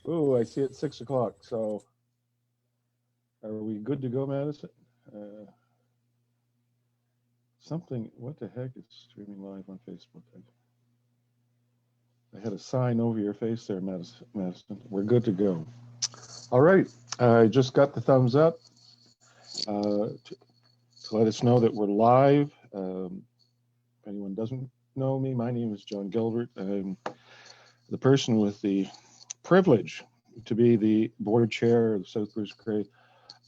Oh, I see it's 6 o'clock. So are we good to go, Madison? What the heck is streaming live on Facebook? I had a sign over your face there, Madison. We're good to go. All right. I just got the thumbs up to let us know that we're live. If anyone doesn't know me, my name is John Gilbert. I'm the person with the privilege to be the board chair of the South Bruce Cray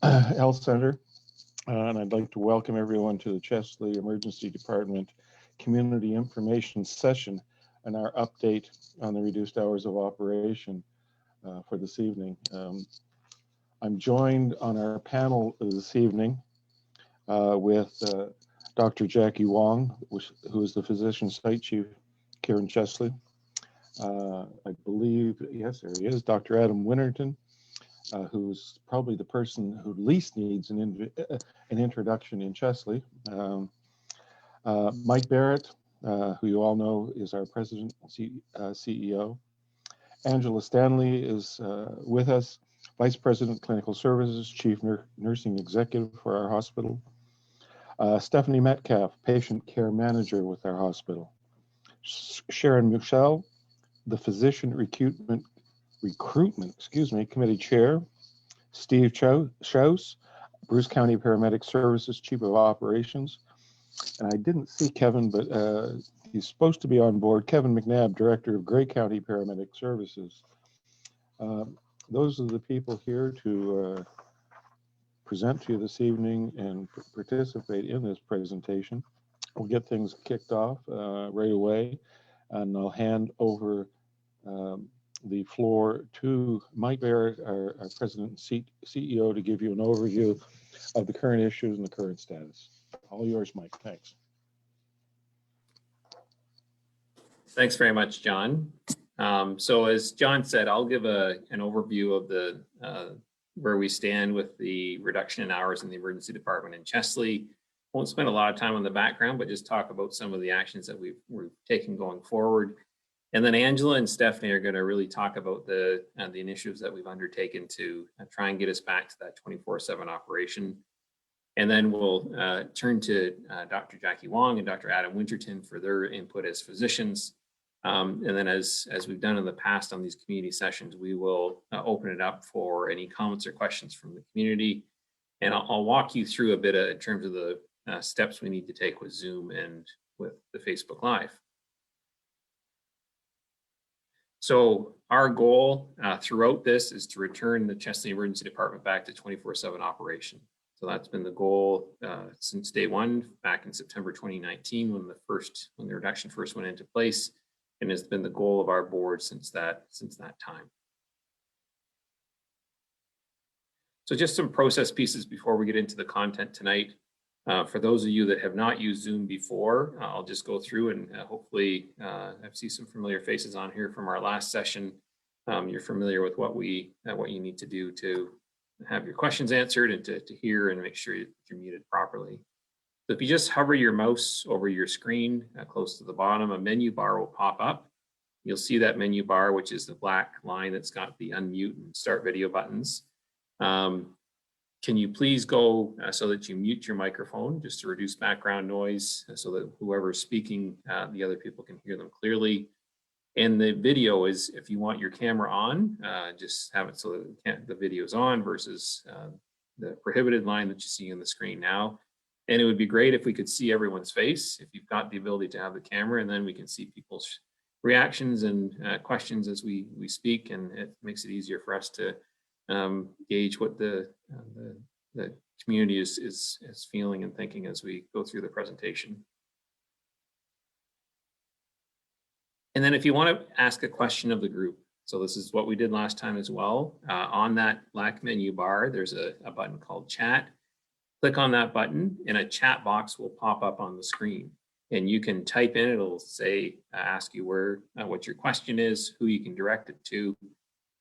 Health Center. And I'd like to welcome everyone to the Chesley Emergency Department Community Information Session and our update on the reduced hours of operation for this evening. I'm joined on our panel this evening with Dr. Jackie Wong, who is the physician site chief here in Chesley. I believe, yes, there he is, Dr. Adam Winterton, who's probably the person who least needs an introduction in Chesley. Mike Barrett, who you all know is our president and CEO. Angela Stanley is with us, Vice President, Clinical Services, Chief Nursing Executive for our hospital. Stephanie Metcalf, Patient Care Manager with our hospital. Sharon Michelle, the Physician Recruitment Committee Chair. Steve Schaus, Bruce County Paramedic Services Chief of Operations. And I didn't see Kevin, but he's supposed to be on board. Kevin McNabb, Director of Grey County Paramedic Services. Those are the people here to present to you this evening and participate in this presentation. We'll get things kicked off right away, and I'll hand over the floor to Mike Barrett, our President and CEO, to give you an overview of the current issues and the current status. All yours, Mike. Thanks. Thanks very much, John. So as John said, I'll give an overview of the where we stand with the reduction in hours in the emergency department in Chesley. Won't spend a lot of time on the background, but just talk about some of the actions that we're taking going forward. And then Angela and Stephanie are going to really talk about the initiatives that we've undertaken to try and get us back to that 24/7 operation. And then we'll turn to Dr. Jackie Wong and Dr. Adam Winterton for their input as physicians. And then as we've done in the past on these community sessions, we will open it up for any comments or questions from the community. And I'll walk you through a bit in terms of the steps we need to take with Zoom and with the Facebook Live. So our goal throughout this is to return the Chesley Emergency Department back to 24/7 operation. So that's been the goal since day one, back in September 2019, when the reduction first went into place, and has been the goal of our board since that time. So just some process pieces before we get into the content tonight. For those of you that have not used Zoom before, I'll just go through and hopefully I see some familiar faces on here from our last session. You're familiar with what you need to do to have your questions answered and to hear and make sure you're muted properly. So if you just hover your mouse over your screen close to the bottom, a menu bar will pop up. You'll see that menu bar, which is the black line that's got the unmute and start video buttons. Can you please go so that you mute your microphone just to reduce background noise so that whoever's speaking, the other people can hear them clearly. And the video is, if you want your camera on, just have it so that the video is on versus the prohibited line that you see on the screen now. And it would be great if we could see everyone's face, if you've got the ability to have the camera, and then we can see people's reactions and questions as we speak, and it makes it easier for us to gauge what the community is feeling and thinking as we go through the presentation. And then if you want to ask a question of the group, so this is what we did last time as well, on that black menu bar, there's a button called chat. Click on that button and a chat box will pop up on the screen. And you can type in, it'll say, ask you what your question is, who you can direct it to,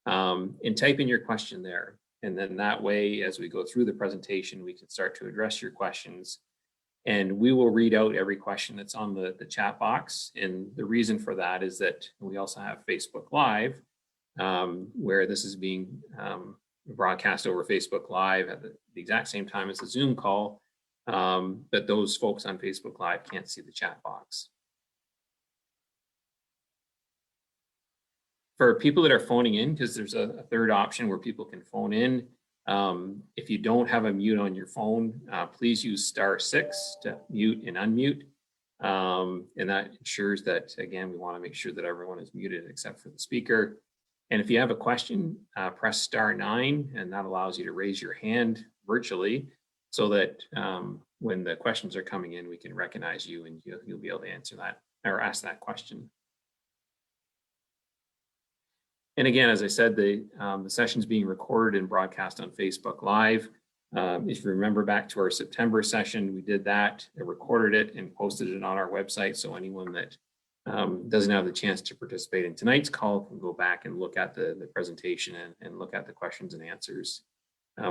and type in your question there. And then that way, as we go through the presentation, we can start to address your questions. And we will read out every question that's on the chat box. And the reason for that is that we also have Facebook Live, where this is being broadcast over Facebook Live at the exact same time as the Zoom call, but those folks on Facebook Live can't see the chat box. For people that are phoning in, because there's a third option where people can phone in. If you don't have a mute on your phone, please use *6 to mute and unmute. And that ensures that, again, we want to make sure that everyone is muted except for the speaker. And if you have a question, press *9, and that allows you to raise your hand virtually so that when the questions are coming in, we can recognize you and you'll be able to answer that or ask that question. And again, as I said, the session is being recorded and broadcast on Facebook Live. If you remember back to our September session, we did that and recorded it and posted it on our website. So anyone that doesn't have the chance to participate in tonight's call can go back and look at the presentation and look at the questions and answers.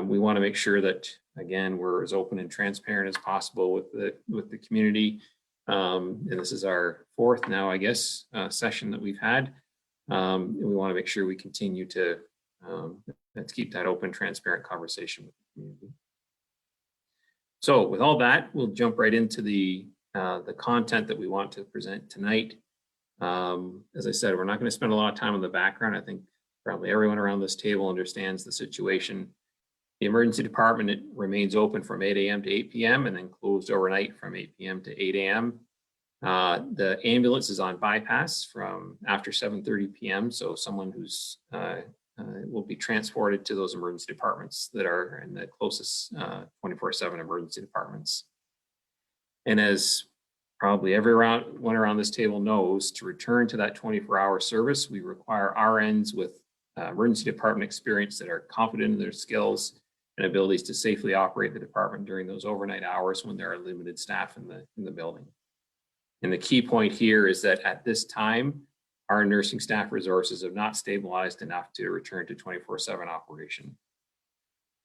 We want to make sure that, again, we're as open and transparent as possible with the community. And this is our fourth now, I guess, session that we've had. And we want to make sure we continue to keep that open, transparent conversation with the community. So with all that, we'll jump right into the content that we want to present tonight. As I said, we're not going to spend a lot of time on the background. I think probably everyone around this table understands the situation. The emergency department remains open from 8 a.m. to 8 p.m. and then closed overnight from 8 p.m. to 8 a.m. The ambulance is on bypass from after 7:30 p.m. So someone who's will be transported to those emergency departments that are in the closest 24/7 emergency departments. And as probably everyone around this table knows, to return to that 24-hour service, we require RNs with emergency department experience that are confident in their skills and abilities to safely operate the department during those overnight hours when there are limited staff in the building. And the key point here is that at this time, our nursing staff resources have not stabilized enough to return to 24/7 operation.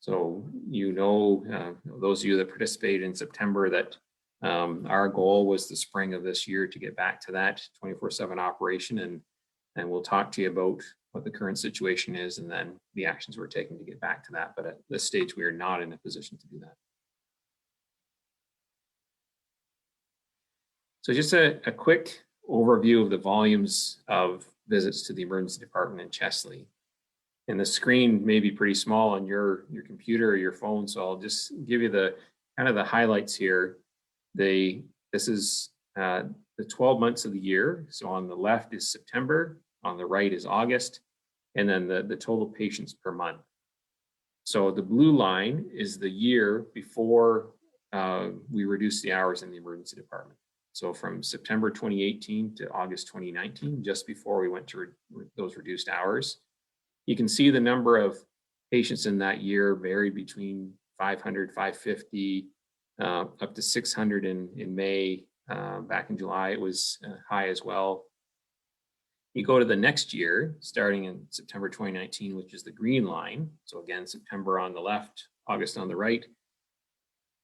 So, those of you that participated in September, that our goal was the spring of this year to get back to that 24/7 operation. And we'll talk to you about what the current situation is and then the actions we're taking to get back to that. But at this stage, we are not in a position to do that. So just a quick overview of the volumes of visits to the emergency department in Chesley. And the screen may be pretty small on your computer or your phone, so I'll just give you the kind of the highlights here. This is the 12 months of the year. So on the left is September, on the right is August, and then the total patients per month. So the blue line is the year before we reduced the hours in the emergency department. So from September 2018 to August 2019, just before we went to those reduced hours, you can see the number of patients in that year varied between 500, 550, up to 600 in May. Back in July, it was high as well. You go to the next year, starting in September 2019, which is the green line. So again, September on the left, August on the right,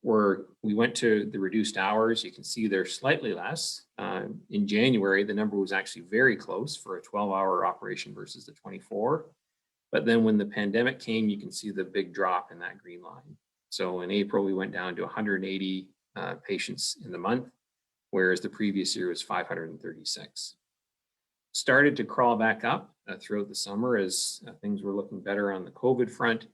where we went to the reduced hours. You can see they're slightly less. In January, the number was actually very close for a 12-hour operation versus the 24. But then when the pandemic came, you can see the big drop in that green line. So in April, we went down to 180 patients in the month, whereas the previous year was 536. Started to crawl back up throughout the summer as things were looking better on the COVID front.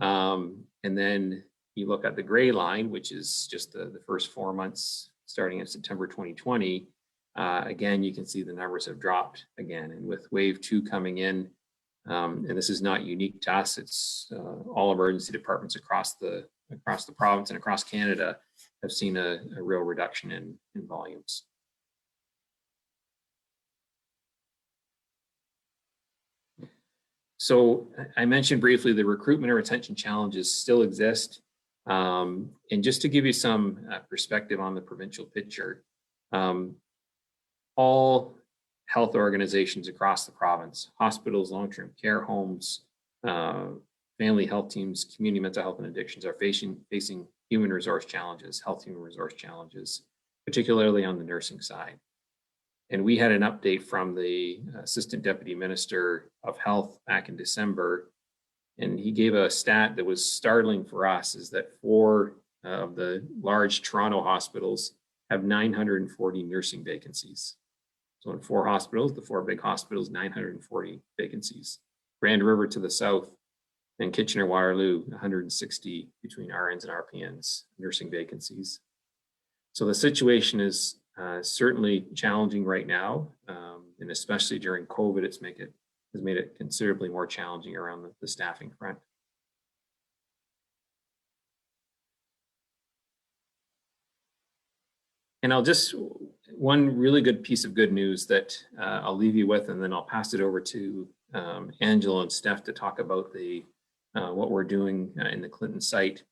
And then you look at the gray line, which is just the first 4 months starting in September 2020. Again, you can see the numbers have dropped again. And with wave 2 coming in, and this is not unique to us, it's all emergency departments across the province and across Canada have seen a real reduction in volumes. So I mentioned briefly the recruitment or retention challenges still exist. And just to give you some perspective on the provincial picture, all health organizations across the province, hospitals, long-term care homes, family health teams, community mental health and addictions are facing human resource challenges, health human resource challenges, particularly on the nursing side. And we had an update from the Assistant Deputy Minister of Health back in December, and he gave a stat that was startling for us, is that 4 of the large Toronto hospitals have 940 nursing vacancies. So in 4 hospitals, the 4 big hospitals, 940 vacancies. Grand River to the south and Kitchener-Waterloo, 160 between RNs and RPNs, nursing vacancies. So the situation is certainly challenging right now, and especially during COVID, has made it considerably more challenging around the staffing front. And one really good piece of good news that I'll leave you with, and then I'll pass it over to Angela and Steph to talk about what we're doing in the Clinton site.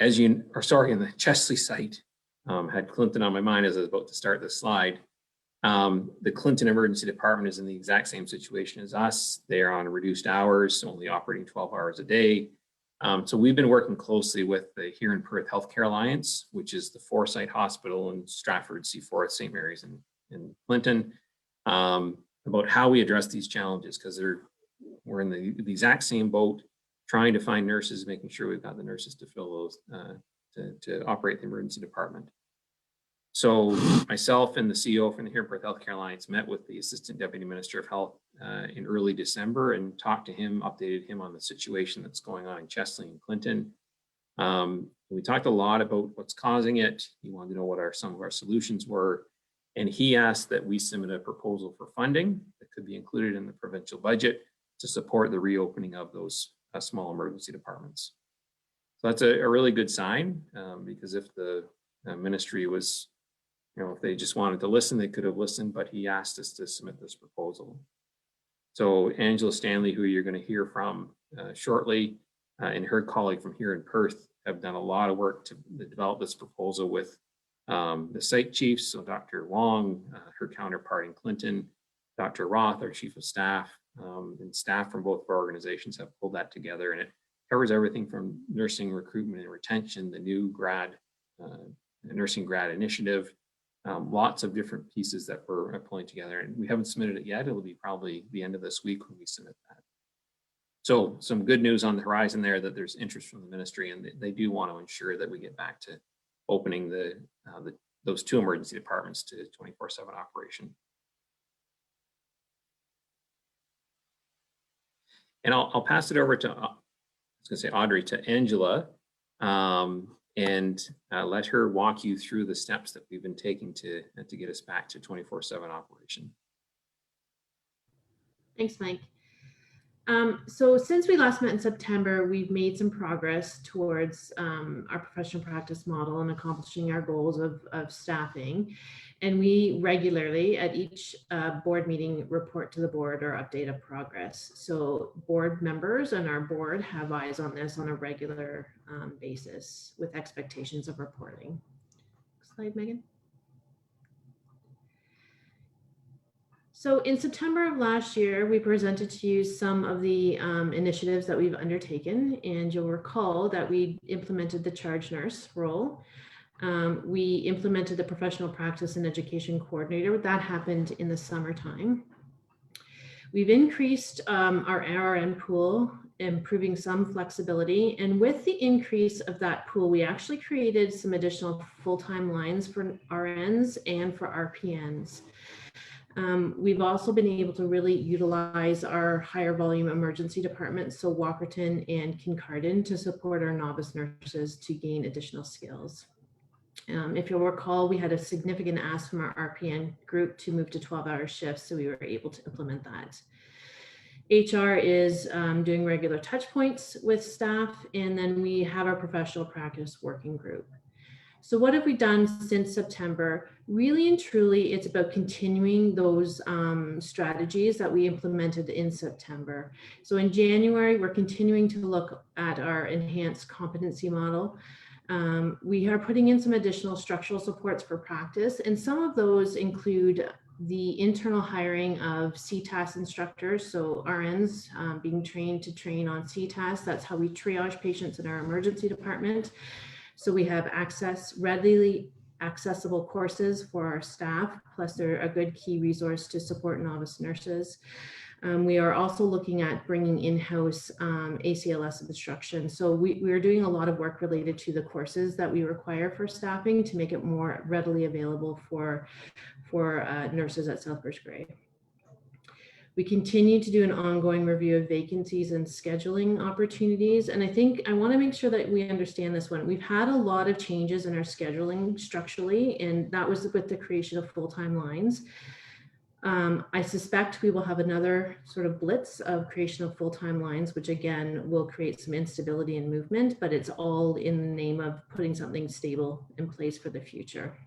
In the Chesley site, had Clinton on my mind as I was about to start this slide. The Clinton Emergency Department is in the exact same situation as us. They are on reduced hours, only operating 12 hours a day. So we've been working closely with the Here in Perth Healthcare Alliance, which is the 4-site hospital in Stratford, Seaforth, St. Mary's, and Clinton, about how we address these challenges, because we're in the exact same boat, trying to find nurses, making sure we've got the nurses to fill those, to operate the emergency department. So myself and the CEO from the Here in Perth Healthcare Alliance met with the Assistant Deputy Minister of Health in early December and talked to him, updated him on the situation that's going on in Chesley and Clinton. We talked a lot about what's causing it. He wanted to know what some of our solutions were. And he asked that we submit a proposal for funding that could be included in the provincial budget to support the reopening of those small emergency departments. So that's a really good sign, because if the ministry was, if they just wanted to listen, they could have listened, but he asked us to submit this proposal. So Angela Stanley, who you're going to hear from shortly, and her colleague from Here in Perth have done a lot of work to develop this proposal with the site chiefs. So Dr. Wong, her counterpart in Clinton, Dr. Roth, our chief of staff, and staff from both of our organizations have pulled that together, and it covers everything from nursing recruitment and retention, the new nursing grad initiative, lots of different pieces that we're pulling together, and we haven't submitted it yet. It'll be probably the end of this week when we submit that. So some good news on the horizon there, that there's interest from the ministry, and they do want to ensure that we get back to opening those 2 emergency departments to 24/7 operation. And I'll pass it over to, Audrey, to Angela, and let her walk you through the steps that we've been taking to get us back to 24/7 operation. Thanks, Mike. So since we last met in September, we've made some progress towards our professional practice model and accomplishing our goals of staffing. And we regularly at each board meeting report to the board or update of progress. So board members and our board have eyes on this on a regular basis with expectations of reporting. Next slide, Megan. So in September of last year, we presented to you some of the initiatives that we've undertaken, and you'll recall that we implemented the charge nurse role. We implemented the professional practice and education coordinator. That happened in the summertime. We've increased our RN pool, improving some flexibility. And with the increase of that pool, we actually created some additional full-time lines for RNs and for RPNs. We've also been able to really utilize our higher volume emergency departments, so Walkerton and Kincardine, to support our novice nurses to gain additional skills. If you'll recall, we had a significant ask from our RPN group to move to 12-hour shifts, so we were able to implement that. HR is doing regular touch points with staff, and then we have our professional practice working group. So what have we done since September? Really and truly, it's about continuing those strategies that we implemented in September. So in January, we're continuing to look at our enhanced competency model. We are putting in some additional structural supports for practice, and some of those include the internal hiring of CTAS instructors, so RNs being trained to train on CTAS. That's how we triage patients in our emergency department. So we have readily accessible courses for our staff, plus they're a good key resource to support novice nurses. We are also looking at bringing in-house ACLS instruction. So we are doing a lot of work related to the courses that we require for staffing to make it more readily available for nurses at Southbridge Grey. We continue to do an ongoing review of vacancies and scheduling opportunities. And I think I want to make sure that we understand this one. We've had a lot of changes in our scheduling structurally, and that was with the creation of full-time lines. I suspect we will have another sort of blitz of creation of full-time lines, which again will create some instability in movement, but it's all in the name of putting something stable in place for the future.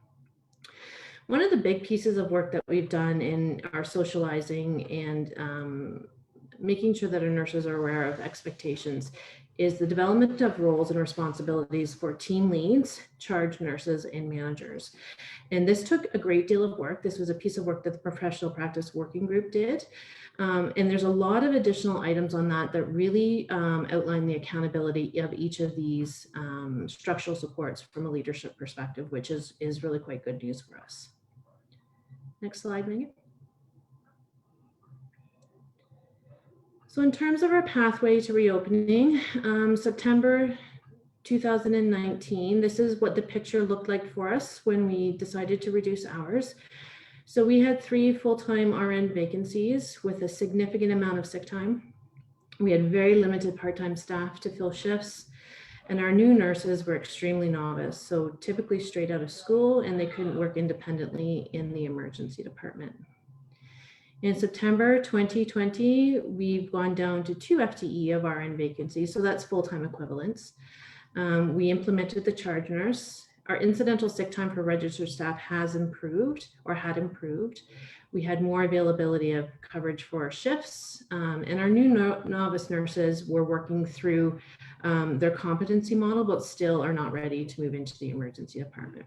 One of the big pieces of work that we've done in our socializing and making sure that our nurses are aware of expectations is the development of roles and responsibilities for team leads, charge nurses, and managers. And this took a great deal of work. This was a piece of work that the Professional Practice Working Group did. And there's a lot of additional items on that that really outline the accountability of each of these structural supports from a leadership perspective, which is really quite good news for us. Next slide, Megan. So in terms of our pathway to reopening, September 2019, this is what the picture looked like for us when we decided to reduce hours. So we had 3 full-time RN vacancies with a significant amount of sick time. We had very limited part-time staff to fill shifts, and our new nurses were extremely novice, so typically straight out of school, and they couldn't work independently in the emergency department. In September 2020, we've gone down to 2 FTE of RN vacancies, so that's full-time equivalents. We implemented the charge nurse. Our incidental sick time for registered staff has improved or had improved. We had more availability of coverage for our shifts, and our new novice nurses were working through their competency model, but still are not ready to move into the emergency department.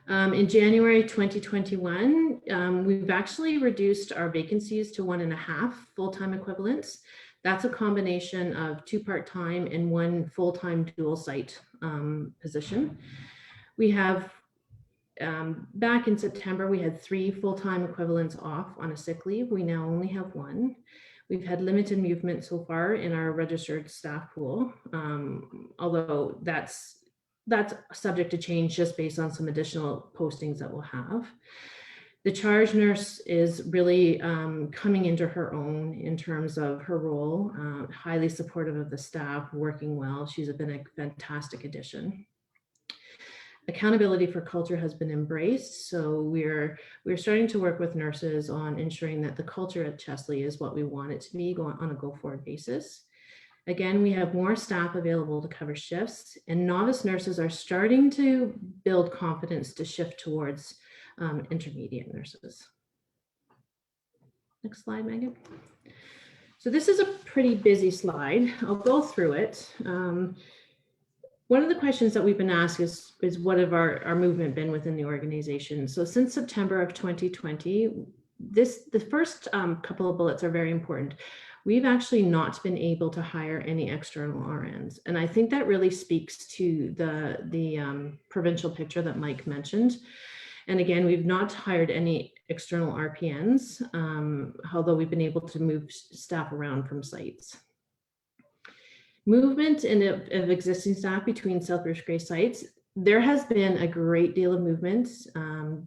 In January 2021, we've actually reduced our vacancies to 1.5 full-time equivalents. That's a combination of 2 part-time and 1 full-time dual site position. We have, back in September, we had 3 full-time equivalents off on a sick leave. We now only have 1. We've had limited movement so far in our registered staff pool, although that's subject to change just based on some additional postings that we'll have. The charge nurse is really coming into her own in terms of her role, highly supportive of the staff, working well. She's been a fantastic addition. Accountability for culture has been embraced. So we're starting to work with nurses on ensuring that the culture at Chesley is what we want it to be on a go-forward basis. Again, we have more staff available to cover shifts, and novice nurses are starting to build confidence to shift towards intermediate nurses. Next slide, Megan. So this is a pretty busy slide. I'll go through it. One of the questions that we've been asked is what have our movement been within the organization? So since September of 2020, the first couple of bullets are very important. We've actually not been able to hire any external RNs. And I think that really speaks to the provincial picture that Mike mentioned. And again, we've not hired any external RPNs, although we've been able to move staff around from sites. Movement of existing staff between Southbridge Grey sites. There has been a great deal of movement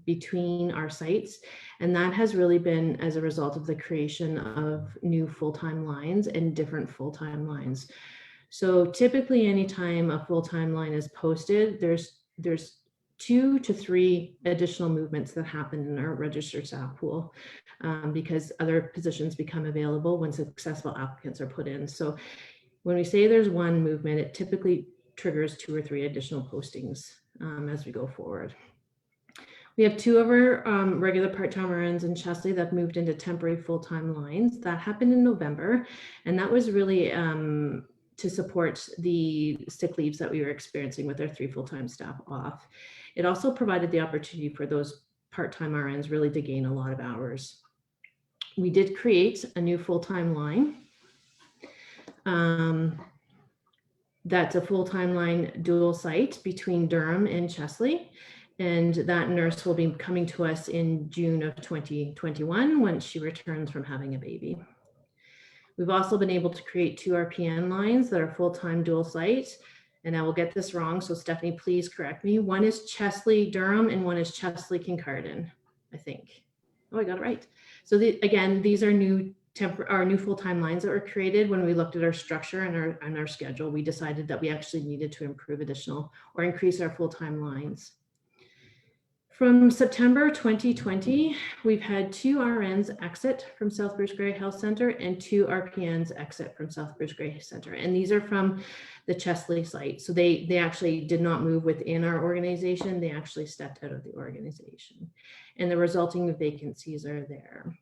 between our sites, and that has really been as a result of the creation of new full-time lines and different full-time lines. So typically anytime a full-time line is posted, there's 2 to 3 additional movements that happen in our registered staff pool because other positions become available when successful applicants are put in. So when we say there's 1 movement, it typically triggers 2 or 3 additional postings as we go forward. We have 2 of our regular part-time RNs in Chesley that moved into temporary full-time lines. That happened in November, and that was really to support the sick leaves that we were experiencing with our 3 full-time staff off. It also provided the opportunity for those part-time RNs really to gain a lot of hours. We did create a new full-time line. That's a full-time line dual site between Durham and Chesley. And that nurse will be coming to us in June of 2021 once she returns from having a baby. We've also been able to create 2 RPN lines that are full-time dual site. And I will get this wrong, so Stephanie, please correct me. One is Chesley Durham and one is Chesley Kincardine, I think. Oh, I got it right. So again, these are new full-time lines that were created. When we looked at our structure and our schedule, we decided that we actually needed to improve additional or increase our full-time lines. From September 2020, we've had 2 RNs exit from South Bruce Grey Health Center and 2 RPNs exit from South Bruce Grey Center. And these are from the Chesley site. So they actually did not move within our organization. They actually stepped out of the organization. And the resulting vacancies are there.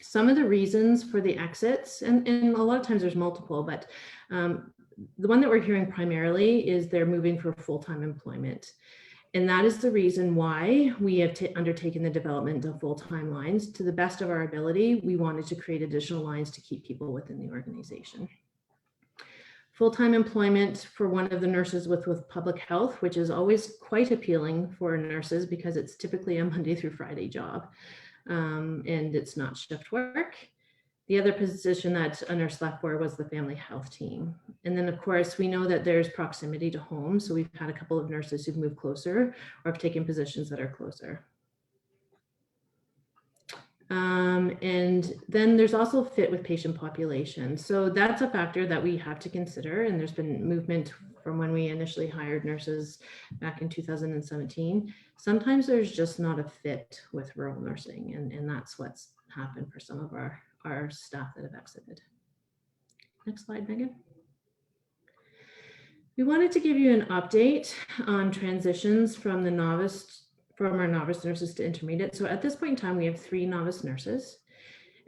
Some of the reasons for the exits, and a lot of times there's multiple, but the one that we're hearing primarily is they're moving for full-time employment. And that is the reason why we have undertaken the development of full-time lines. To the best of our ability, we wanted to create additional lines to keep people within the organization. Full-time employment for one of the nurses with public health, which is always quite appealing for nurses because it's typically a Monday through Friday job, and it's not shift work. The other position that a nurse left for was the family health team. And then of course, we know that there's proximity to home. So we've had a couple of nurses who've moved closer or have taken positions that are closer. And then there's also fit with patient population. So that's a factor that we have to consider. And there's been movement from when we initially hired nurses back in 2017. Sometimes there's just not a fit with rural nursing. And that's what's happened for some of our staff that have exited. Next slide, Megan. We wanted to give you an update on transitions from our novice nurses to intermediate. So at this point in time, we have 3 novice nurses,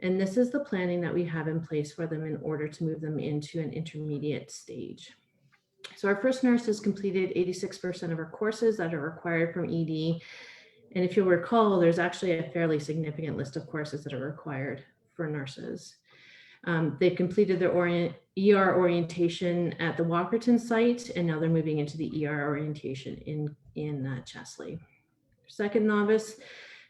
and this is the planning that we have in place for them in order to move them into an intermediate stage. So our first nurse has completed 86% of her courses that are required from ED. And if you'll recall, there's actually a fairly significant list of courses that are required for nurses. They've completed their ER orientation at the Walkerton site, and now they're moving into the ER orientation in Chesley. Second novice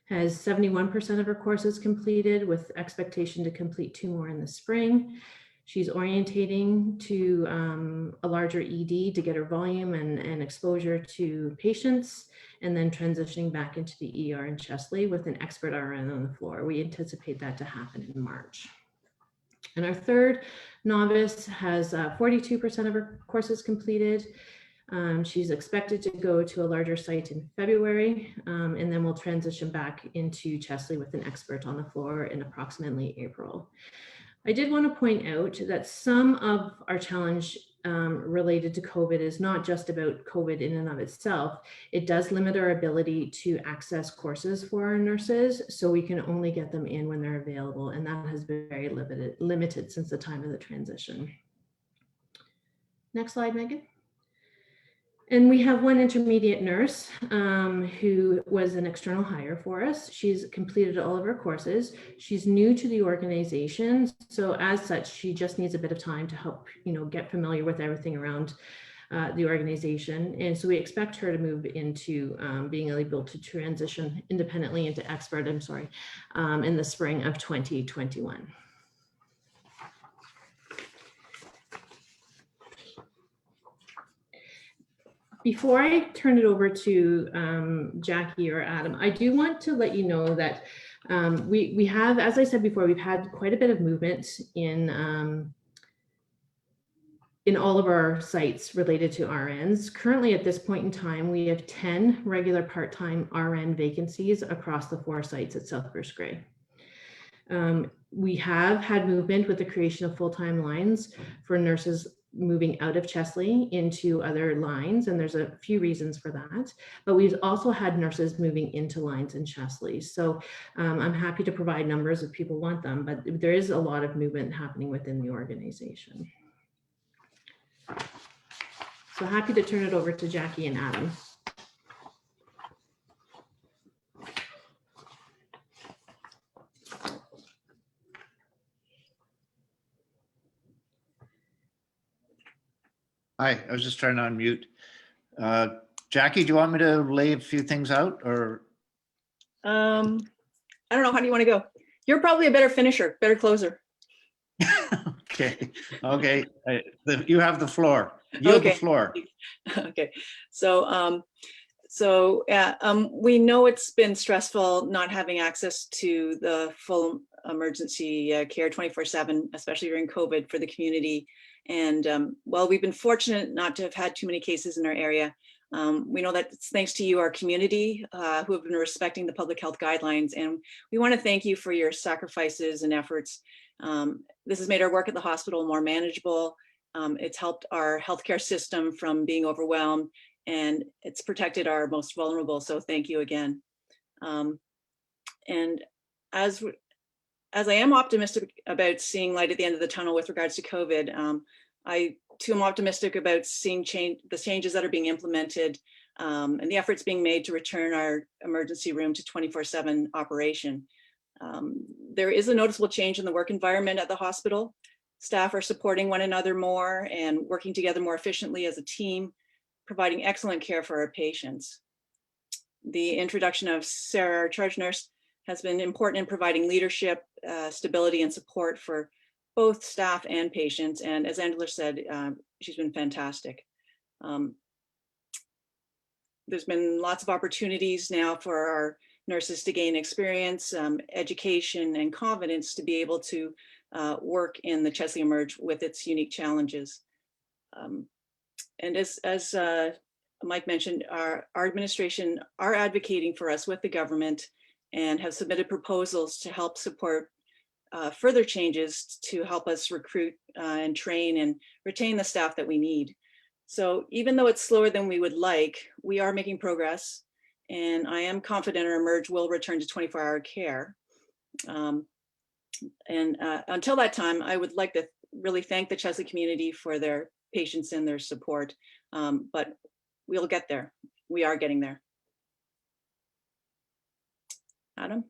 has 71% of her courses completed with expectation to complete 2 more in the spring. She's orientating to a larger ED to get her volume and exposure to patients, and then transitioning back into the ER in Chesley with an expert RN on the floor. We anticipate that to happen in March. And our third novice has 42% of her courses completed. She's expected to go to a larger site in February, and then we'll transition back into Chesley with an expert on the floor in approximately April. I did want to point out that some of our challenge related to COVID is not just about COVID in and of itself. It does limit our ability to access courses for our nurses, so we can only get them in when they're available, and that has been very limited since the time of the transition. Next slide, Megan. And we have one intermediate nurse who was an external hire for us. She's completed all of her courses. She's new to the organization. So as such, she just needs a bit of time to help, get familiar with everything around the organization. And so we expect her to move into being able to transition independently into expert, in the spring of 2021. Before I turn it over to Jackie or Adam, I do want to let you know that we have, as I said before, we've had quite a bit of movement in all of our sites related to RNs. Currently, at this point in time, we have 10 regular part-time RN vacancies across the 4 sites at South Bruce Grey. We have had movement with the creation of full-time lines for nurses moving out of Chesley into other lines, and there's a few reasons for that, but we've also had nurses moving into lines in Chesley. So I'm happy to provide numbers if people want them, but there is a lot of movement happening within the organization. So happy to turn it over to Jackie and Adam. Hi, I was just trying to unmute. Jackie, do you want me to lay a few things out or? I don't know. How do you want to go? You're probably a better finisher, better closer. Okay, okay. You have the floor. You have the Okay. floor. Okay. We know it's been stressful not having access to the full emergency care 24/7, especially during COVID for the community. And while we've been fortunate not to have had too many cases in our area, we know that it's thanks to you, our community, who have been respecting the public health guidelines. And we want to thank you for your sacrifices and efforts. This has made our work at the hospital more manageable. It's helped our healthcare system from being overwhelmed, and it's protected our most vulnerable. So thank you again. And as I am optimistic about seeing light at the end of the tunnel with regards to COVID, I too am optimistic about seeing the changes that are being implemented, and the efforts being made to return our emergency room to 24/7 operation. There is a noticeable change in the work environment at the hospital. Staff are supporting one another more and working together more efficiently as a team, providing excellent care for our patients. The introduction of Sarah, our charge nurse, has been important in providing leadership, stability, and support for both staff and patients. And as Angela said, she's been fantastic. There's been lots of opportunities now for our nurses to gain experience, education, and confidence to be able to work in the Chesley Emerge with its unique challenges. And as Mike mentioned, our administration are advocating for us with the government and have submitted proposals to help support further changes to help us recruit and train and retain the staff that we need. So even though it's slower than we would like, we are making progress, and I am confident our Emerge will return to 24-hour care. Until that time, I would like to really thank the Chesley community for their patience and their support, but we'll get there. We are getting there. Adam?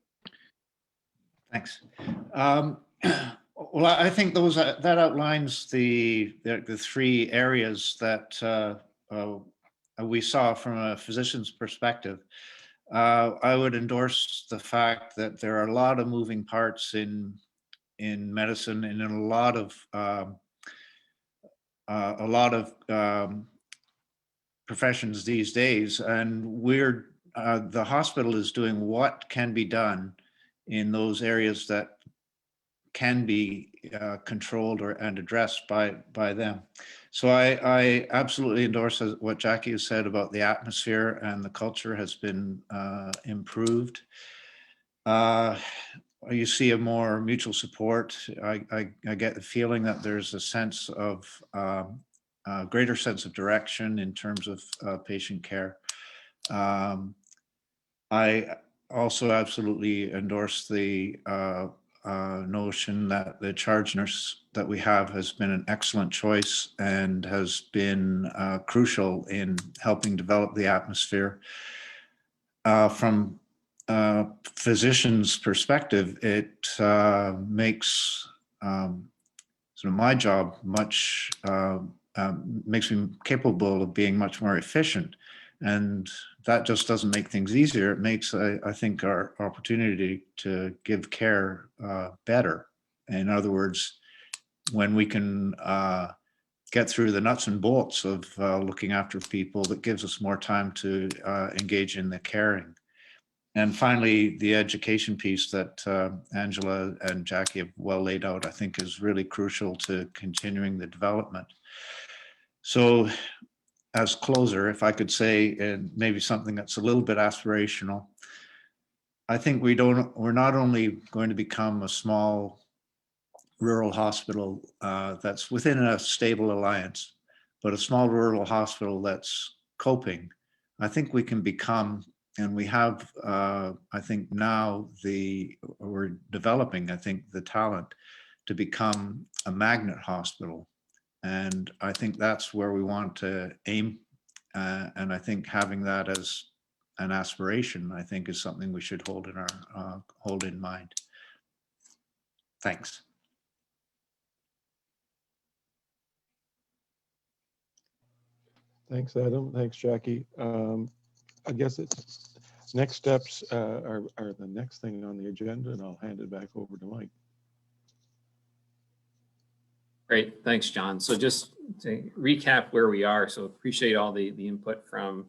Thanks. Well, I think that outlines the three areas that we saw from a physician's perspective. I would endorse the fact that there are a lot of moving parts in medicine and in a lot of professions these days, and the hospital is doing what can be done in those areas that can be controlled and addressed by them. So I absolutely endorse what Jackie has said about the atmosphere, and the culture has been improved. You see a more mutual support. I get the feeling that there's a sense of greater sense of direction in terms of patient care. I also absolutely endorse the notion that the charge nurse that we have has been an excellent choice and has been crucial in helping develop the atmosphere. From a physician's perspective, it makes sort of my job much, makes me capable of being much more efficient. And that just doesn't make things easier. It makes, I think, our opportunity to give care better. In other words, when we can get through the nuts and bolts of looking after people, that gives us more time to engage in the caring. And finally, the education piece that Angela and Jackie have well laid out, I think, is really crucial to continuing the development. So, as closer, if I could say, and maybe something that's a little bit aspirational, I think we're not only going to become a small rural hospital that's within a stable alliance, but a small rural hospital that's coping. I think we can become, and we have, I think now we're developing, I think, the talent to become a magnet hospital. And I think that's where we want to aim. And I think having that as an aspiration, I think, is something we should hold in mind. Thanks. Thanks, Adam. Thanks, Jackie. I guess it's next steps are the next thing on the agenda, and I'll hand it back over to Mike. Great, thanks, John. So just to recap where we are, so appreciate all the input from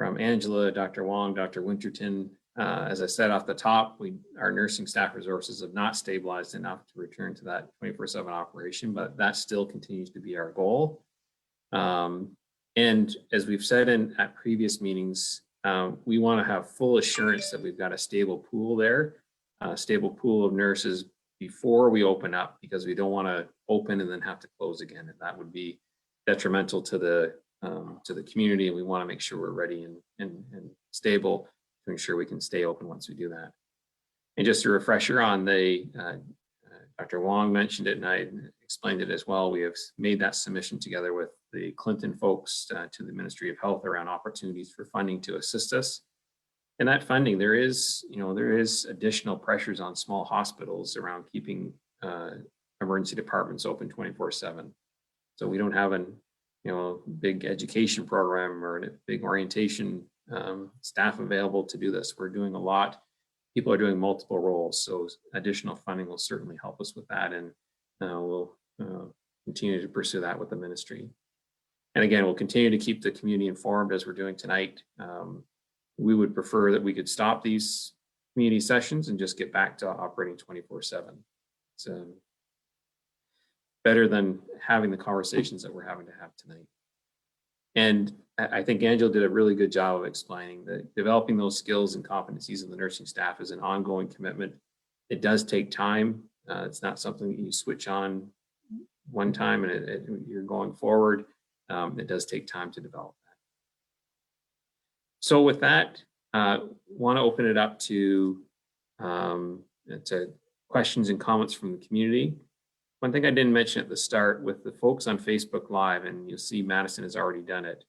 Angela, Dr. Wong, Dr. Winterton. As I said off the top, our nursing staff resources have not stabilized enough to return to that 24/7 operation, but that still continues to be our goal. And as we've said at previous meetings, we want to have full assurance that we've got a stable pool there, a stable pool of nurses before we open up, because we don't want to open and then have to close again. And that would be detrimental to the community. And we want to make sure we're ready and stable to ensure we can stay open once we do that. And just a refresher on Dr. Wong mentioned it and I explained it as well. We have made that submission together with the Clinton folks to the Ministry of Health around opportunities for funding to assist us. And that funding, there is additional pressures on small hospitals around keeping emergency departments open 24/7. So we don't have a big education program or a big orientation staff available to do this. We're doing a lot. People are doing multiple roles, so additional funding will certainly help us with that, and we'll continue to pursue that with the ministry. And again, we'll continue to keep the community informed as we're doing tonight. We would prefer that we could stop these community sessions and just get back to operating 24/7. It's better than having the conversations that we're having to have tonight. And I think Angela did a really good job of explaining that developing those skills and competencies of the nursing staff is an ongoing commitment. It does take time. It's not something that you switch on one time and you're going forward. It does take time to develop that. So with that, want to open it up to questions and comments from the community. One thing I didn't mention at the start with the folks on Facebook Live, and you'll see Madison has already done it.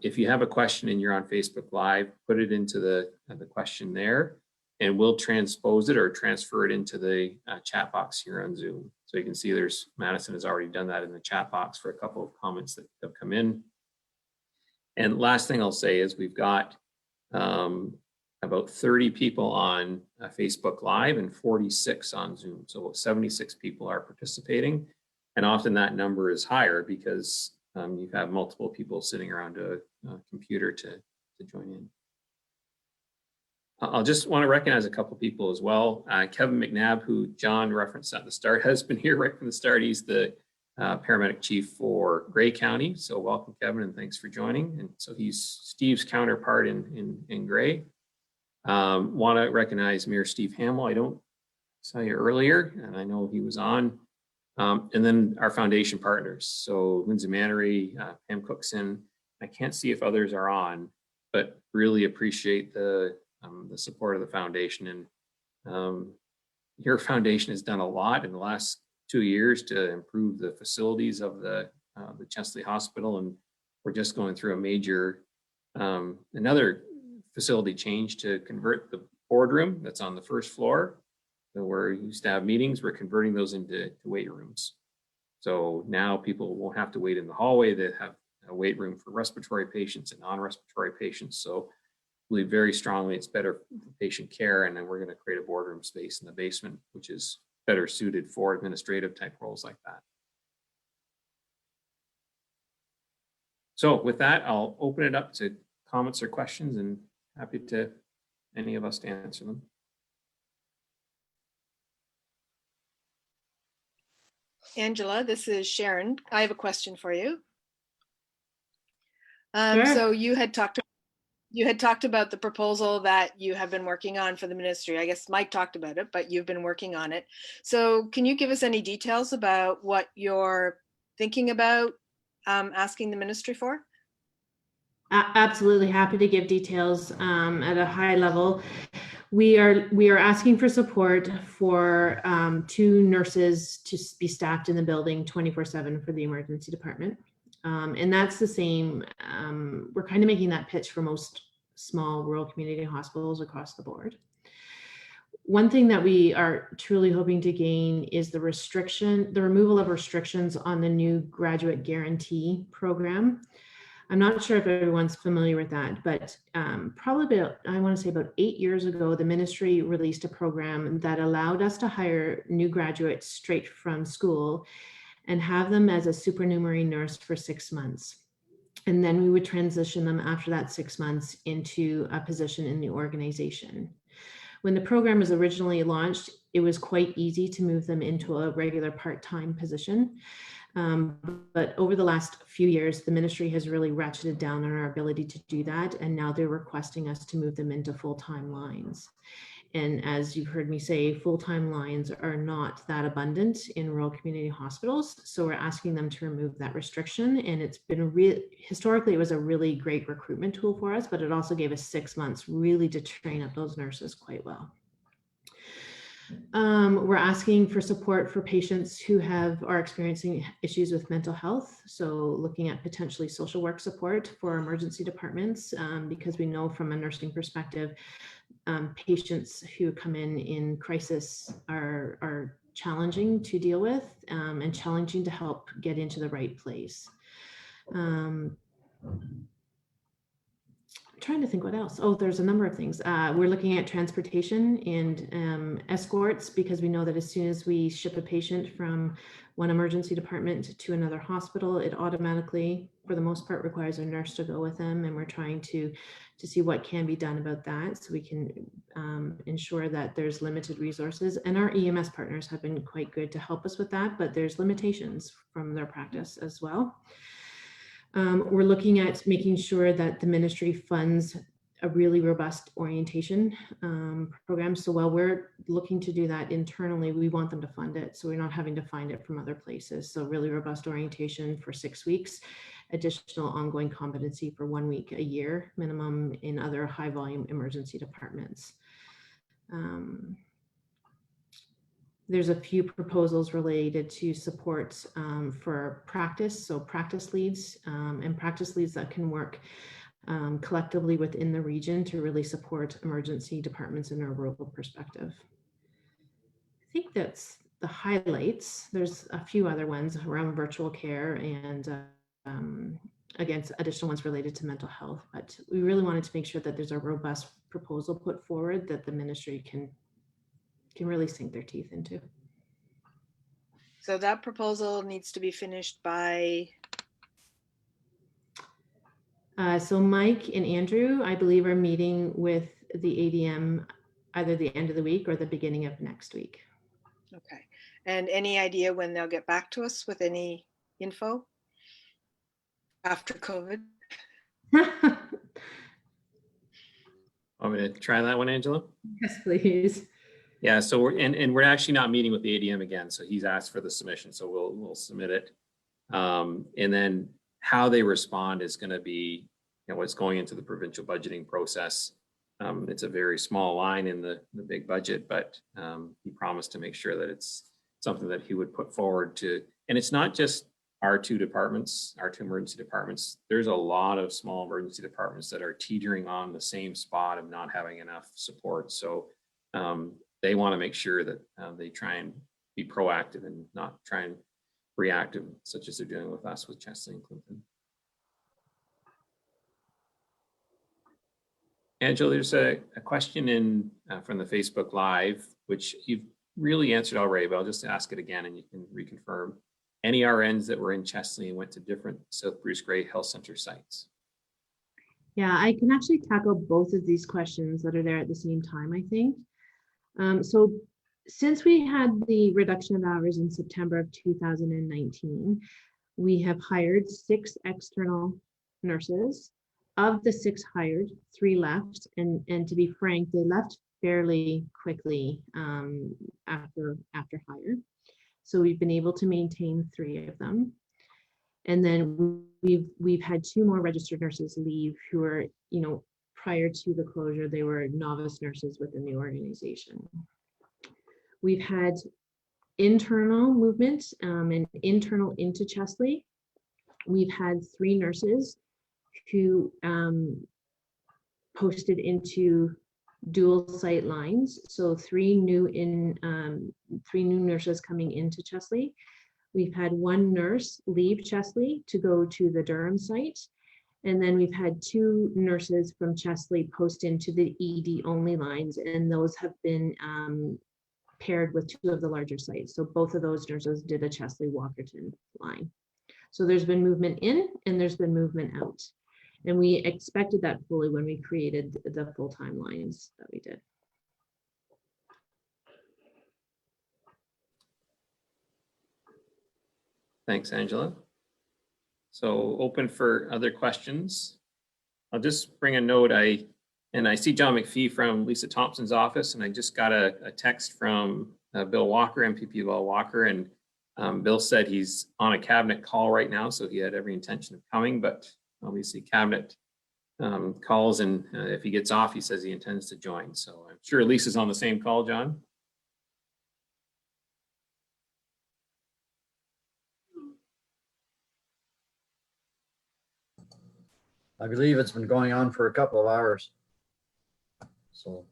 If you have a question and you're on Facebook Live, put it into the question there, and we'll transpose it or transfer it into the chat box here on Zoom. So you can see Madison has already done that in the chat box for a couple of comments that have come in. And last thing I'll say is we've got about 30 people on Facebook Live and 46 on Zoom. So about 76 people are participating. And often that number is higher because you have multiple people sitting around a computer to join in. I'll just want to recognize a couple people as well. Kevin McNabb, who John referenced at the start, has been here right from the start. He's the paramedic chief for Grey County. So welcome, Kevin, and thanks for joining. And so he's Steve's counterpart in Grey. Want to recognize Mayor Steve Hamill. I saw you earlier, and I know he was on. And then our foundation partners. So Lindsay Mannery, Pam Cookson. I can't see if others are on, but really appreciate the support of the foundation. And your foundation has done a lot in the last 2 years to improve the facilities of the Chesley Hospital. And we're just going through a major, another facility change to convert the boardroom that's on the first floor. So where we used to have meetings, we're converting those into weight rooms. So now people won't have to wait in the hallway. They have a weight room for respiratory patients and non-respiratory patients. So I believe very strongly it's better for patient care. And then we're going to create a boardroom space in the basement, which is better suited for administrative type roles like that. So with that, I'll open it up to comments or questions, and happy to any of us to answer them. Angela, this is Sharon. I have a question for you. Sure. So you had talked about the proposal that you have been working on for the ministry. I guess Mike talked about it, but you've been working on it. So can you give us any details about what you're thinking about asking the ministry for? Absolutely happy to give details at a high level. We are asking for support for 2 nurses to be staffed in the building 24/7 for the emergency department. And that's the same. We're kind of making that pitch for most small rural community hospitals across the board. One thing that we are truly hoping to gain is the removal of restrictions on the new graduate guarantee program. I'm not sure if everyone's familiar with that, but probably about, I want to say about 8 years ago, the ministry released a program that allowed us to hire new graduates straight from school and have them as a supernumerary nurse for 6 months. And then we would transition them after that 6 months into a position in the organization. When the program was originally launched, it was quite easy to move them into a regular part-time position. But over the last few years, the ministry has really ratcheted down on our ability to do that. And now they're requesting us to move them into full-time lines. And as you've heard me say, full-time lines are not that abundant in rural community hospitals. So we're asking them to remove that restriction. And it's been historically, it was a really great recruitment tool for us, but it also gave us 6 months really to train up those nurses quite well. We're asking for support for patients who are experiencing issues with mental health. So looking at potentially social work support for emergency departments, because we know from a nursing perspective, patients who come in crisis are challenging to deal with and challenging to help get into the right place. Trying to think what else. Oh, there's a number of things. We're looking at transportation and escorts, because we know that as soon as we ship a patient from one emergency department to another hospital, it automatically, for the most part, requires a nurse to go with them. And we're trying to see what can be done about that, so we can ensure that there's limited resources. And our EMS partners have been quite good to help us with that, but there's limitations from their practice as well. We're looking at making sure that the ministry funds a really robust orientation program. So while we're looking to do that internally, we want them to fund it, so we're not having to find it from other places. So really robust orientation for 6 weeks, additional ongoing competency for 1 week a year minimum in other high volume emergency departments. There's a few proposals related to support for practice. So practice leads and practice leads that can work collectively within the region to really support emergency departments in a rural perspective. I think that's the highlights. There's a few other ones around virtual care and again, additional ones related to mental health, but we really wanted to make sure that there's a robust proposal put forward that the ministry can really sink their teeth into. So that proposal needs to be finished by? So Mike and Andrew, I believe, are meeting with the ADM either the end of the week or the beginning of next week. Okay. And any idea when they'll get back to us with any info after COVID? Want me to try that one, Angela? Yes, please. Yeah, so we're actually not meeting with the ADM again. So he's asked for the submission, so we'll submit it. And then how they respond is going to be, what's going into the provincial budgeting process. It's a very small line in the big budget, but he promised to make sure that it's something that he would put forward to. And it's not just our two departments, our two emergency departments. There's a lot of small emergency departments that are teetering on the same spot of not having enough support. So they want to make sure that they try and be proactive and not try and reactive, such as they're doing with us with Chesley and Clinton. Angela, there's a question in from the Facebook Live, which you've really answered already, but I'll just ask it again and you can reconfirm. Any RNs that were in Chesley and went to different South Bruce Grey Health Center sites? Yeah, I can actually tackle both of these questions that are there at the same time, I think. So since we had the reduction of hours in September of 2019, we have hired 6 external nurses. Of the 6 hired, 3 left, and to be frank, they left fairly quickly after hire. So we've been able to maintain 3 of them. And then we've had 2 more registered nurses leave who are, prior to the closure, they were novice nurses within the organization. We've had internal movement and internal into Chesley. We've had 3 nurses who posted into dual site lines. So 3 new nurses coming into Chesley. We've had 1 nurse leave Chesley to go to the Durham site, And then we've had 2 nurses from Chesley post into the ED only lines, and those have been paired with 2 of the larger sites. So both of those nurses did a Chesley Walkerton line. So there's been movement in and there's been movement out. And we expected that fully when we created the full-time lines that we did. Thanks, Angela. So open for other questions. I'll just bring a note. I see John McPhee from Lisa Thompson's office, and I just got a text from Bill Walker, MPP Bill Walker, and Bill said he's on a cabinet call right now, so he had every intention of coming, but obviously cabinet calls, and if he gets off, he says he intends to join. So I'm sure Lisa's on the same call, John. I believe it's been going on for a couple of hours. So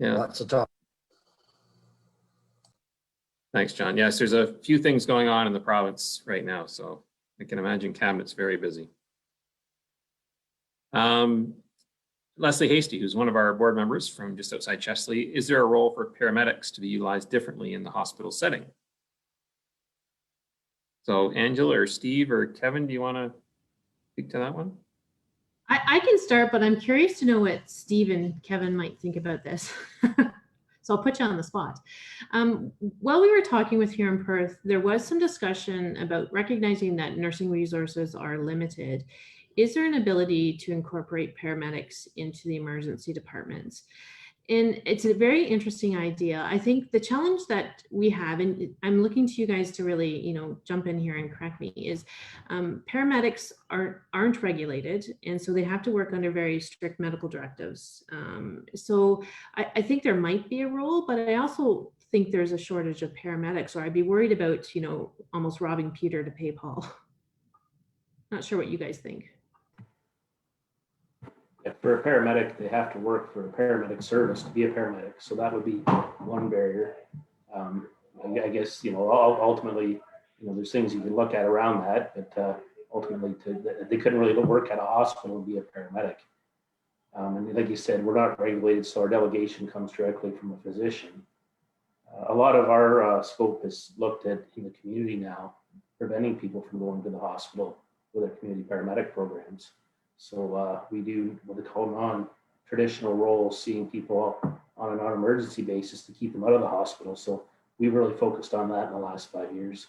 Yeah. lots of talk. Thanks, John. Yes, there's a few things going on in the province right now, so I can imagine cabinet's very busy. Leslie Hasty, who's one of our board members from just outside Chesley, is there a role for paramedics to be utilized differently in the hospital setting? So Angela or Steve or Kevin, do you want to speak to that one? I can start, but I'm curious to know what Steve and Kevin might think about this. So I'll put you on the spot. While we were talking with here in Perth, there was some discussion about recognizing that nursing resources are limited. Is there an ability to incorporate paramedics into the emergency departments? And it's a very interesting idea. I think the challenge that we have, and I'm looking to you guys to really, jump in here and correct me, is paramedics aren't regulated, and so they have to work under very strict medical directives. So I think there might be a role, but I also think there's a shortage of paramedics, or I'd be worried about, almost robbing Peter to pay Paul. Not sure what you guys think. Yeah, for a paramedic, they have to work for a paramedic service to be a paramedic. So that would be one barrier. I guess, ultimately, there's things you can look at around that, but ultimately they couldn't really work at a hospital and be a paramedic. And like you said, we're not regulated, so our delegation comes directly from a physician. A lot of our scope is looked at in the community now, preventing people from going to the hospital with our community paramedic programs. So we do what they call non-traditional roles, seeing people on a non-emergency basis to keep them out of the hospital. So we've really focused on that in the last 5 years.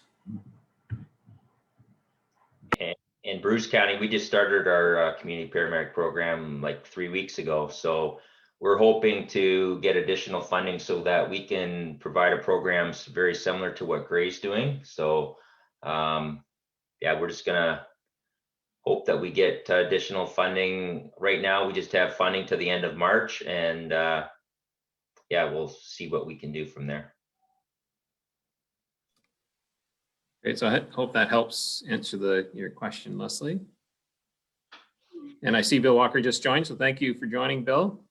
In Bruce County, we just started our community paramedic program like 3 weeks ago. So we're hoping to get additional funding so that we can provide a program very similar to what Gray's doing. So yeah, we're just gonna hope that we get additional funding. Right now, we just have funding to the end of March, and yeah, we'll see what we can do from there. Great, so I hope that helps answer your question, Leslie. And I see Bill Walker just joined, so thank you for joining, Bill.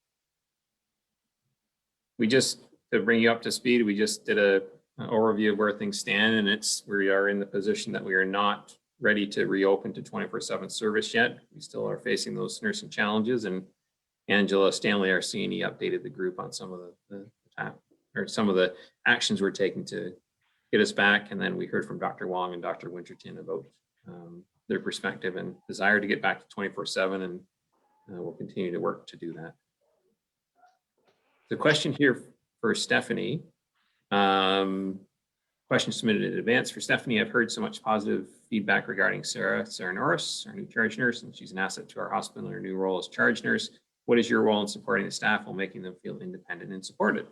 To bring you up to speed, we just did an overview of where things stand, and we are in the position that we are not ready to reopen to 24/7 service yet. We still are facing those nursing challenges, and Angela Stanley, our CNE, updated the group on some of the actions we're taking to get us back. And then we heard from Dr. Wong and Dr. Winterton about their perspective and desire to get back to 24/7, and we'll continue to work to do that. The question here for Stephanie, question submitted in advance for Stephanie. I've heard so much positive feedback regarding Sarah Norris, our new charge nurse, and she's an asset to our hospital in her new role as charge nurse. What is your role in supporting the staff while making them feel independent and supported?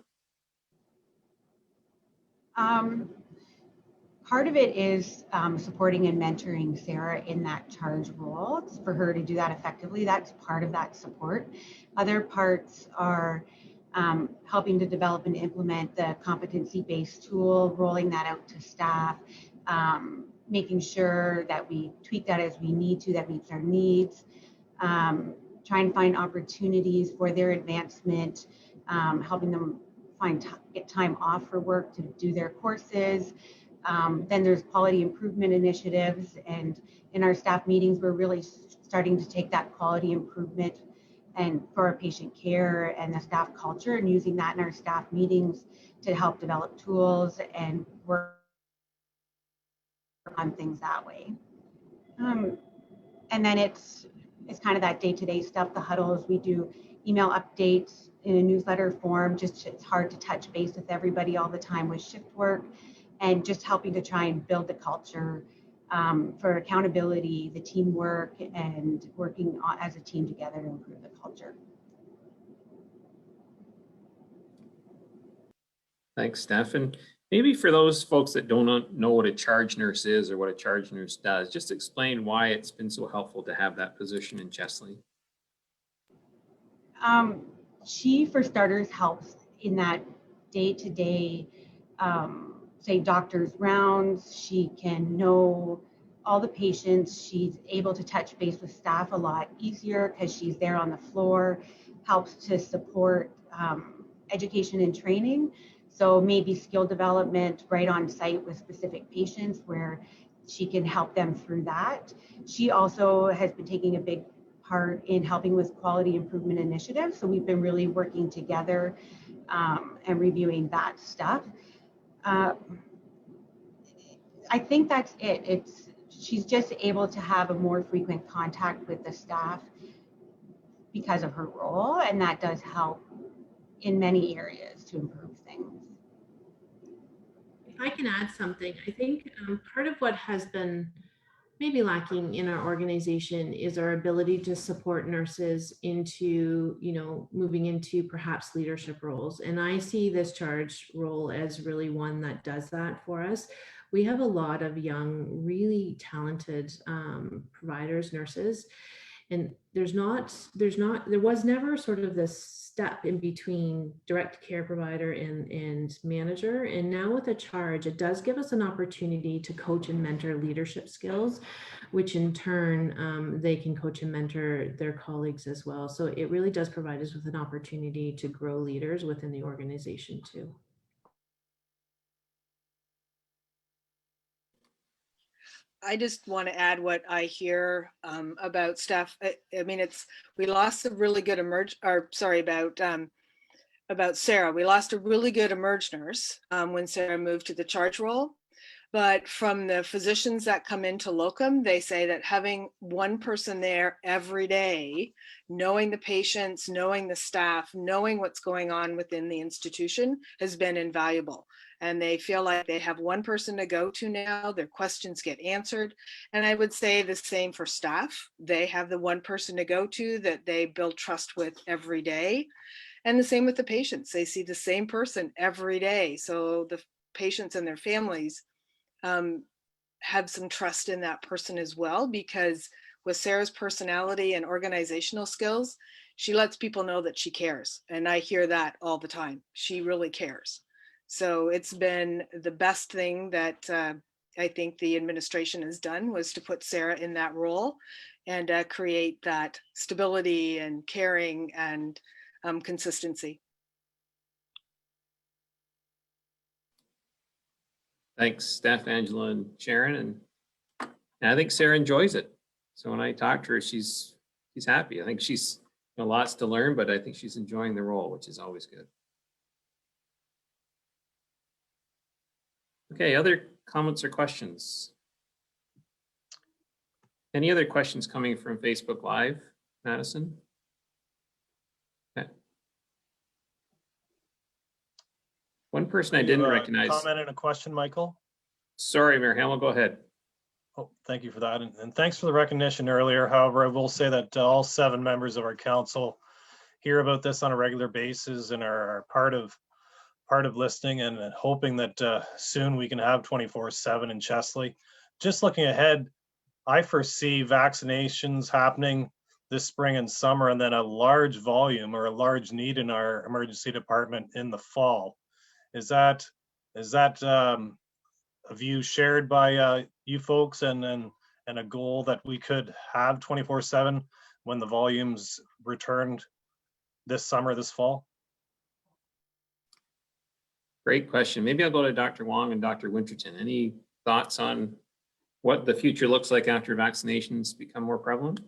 Part of it is supporting and mentoring Sarah in that charge role. For her to do that effectively, that's part of that support. Other parts are helping to develop and implement the competency-based tool, rolling that out to staff, making sure that we tweak that as we need to, that meets our needs, trying to find opportunities for their advancement, helping them get time off for work to do their courses, Then there's quality improvement initiatives, and in our staff meetings, we're really starting to take that quality improvement and for our patient care and the staff culture and using that in our staff meetings to help develop tools and work on things that way. And then it's kind of that day-to-day stuff, the huddles. We do email updates in a newsletter form. Just it's hard to touch base with everybody all the time with shift work, and just helping to try and build the culture for accountability, the teamwork, and working as a team together to improve the culture. Thanks, Steph. And maybe for those folks that don't know what a charge nurse is or what a charge nurse does, just explain why it's been so helpful to have that position in Chesley. She, for starters, helps in that day-to-day, say, doctor's rounds. She can know all the patients. She's able to touch base with staff a lot easier because she's there on the floor, helps to support education and training. So maybe skill development right on site with specific patients where she can help them through that. She also has been taking a big part in helping with quality improvement initiatives. So we've been really working together and reviewing that stuff. I think that's it. She's just able to have a more frequent contact with the staff because of her role, and that does help in many areas to improve things. If I can add something, I think part of what has been maybe lacking in our organization is our ability to support nurses into, moving into perhaps leadership roles. And I see this charge role as really one that does that for us. We have a lot of young, really talented providers, nurses, and there was never sort of this step in between direct care provider and manager. And now with a charge, it does give us an opportunity to coach and mentor leadership skills, which in turn, they can coach and mentor their colleagues as well. So it really does provide us with an opportunity to grow leaders within the organization too. I just want to add what I hear about staff. I mean, we lost a really good about Sarah. We lost a really good emerge nurse when Sarah moved to the charge role. But from the physicians that come into locum, they say that having one person there every day, knowing the patients, knowing the staff, knowing what's going on within the institution has been invaluable. And they feel like they have one person to go to now, their questions get answered. And I would say the same for staff. They have the one person to go to that they build trust with every day. And the same with the patients. They see the same person every day. So the patients and their families have some trust in that person as well, because with Sarah's personality and organizational skills, she lets people know that she cares. And I hear that all the time. She really cares. So it's been the best thing that I think the administration has done, was to put Sarah in that role and create that stability and caring and consistency. Thanks, Steph, Angela, and Sharon. And I think Sarah enjoys it. So when I talk to her, she's happy. I think she's lots to learn, but I think she's enjoying the role, which is always good. Okay, other comments or questions? Any other questions coming from Facebook Live, Madison? Okay. One person I didn't recognize. Comment and a question, Michael. Sorry, Mayor Hamill, go ahead. Oh, thank you for that. And thanks for the recognition earlier. However, I will say that all 7 members of our council hear about this on a regular basis and are part of listening and hoping that soon we can have 24/7 in Chesley. Just looking ahead, I foresee vaccinations happening this spring and summer, and then a large volume or a large need in our emergency department in the fall. Is that a view shared by you folks, and a goal that we could have 24/7 when the volumes returned this summer, this fall? Great question. Maybe I'll go to Dr. Wong and Dr. Winterton. Any thoughts on what the future looks like after vaccinations become more prevalent?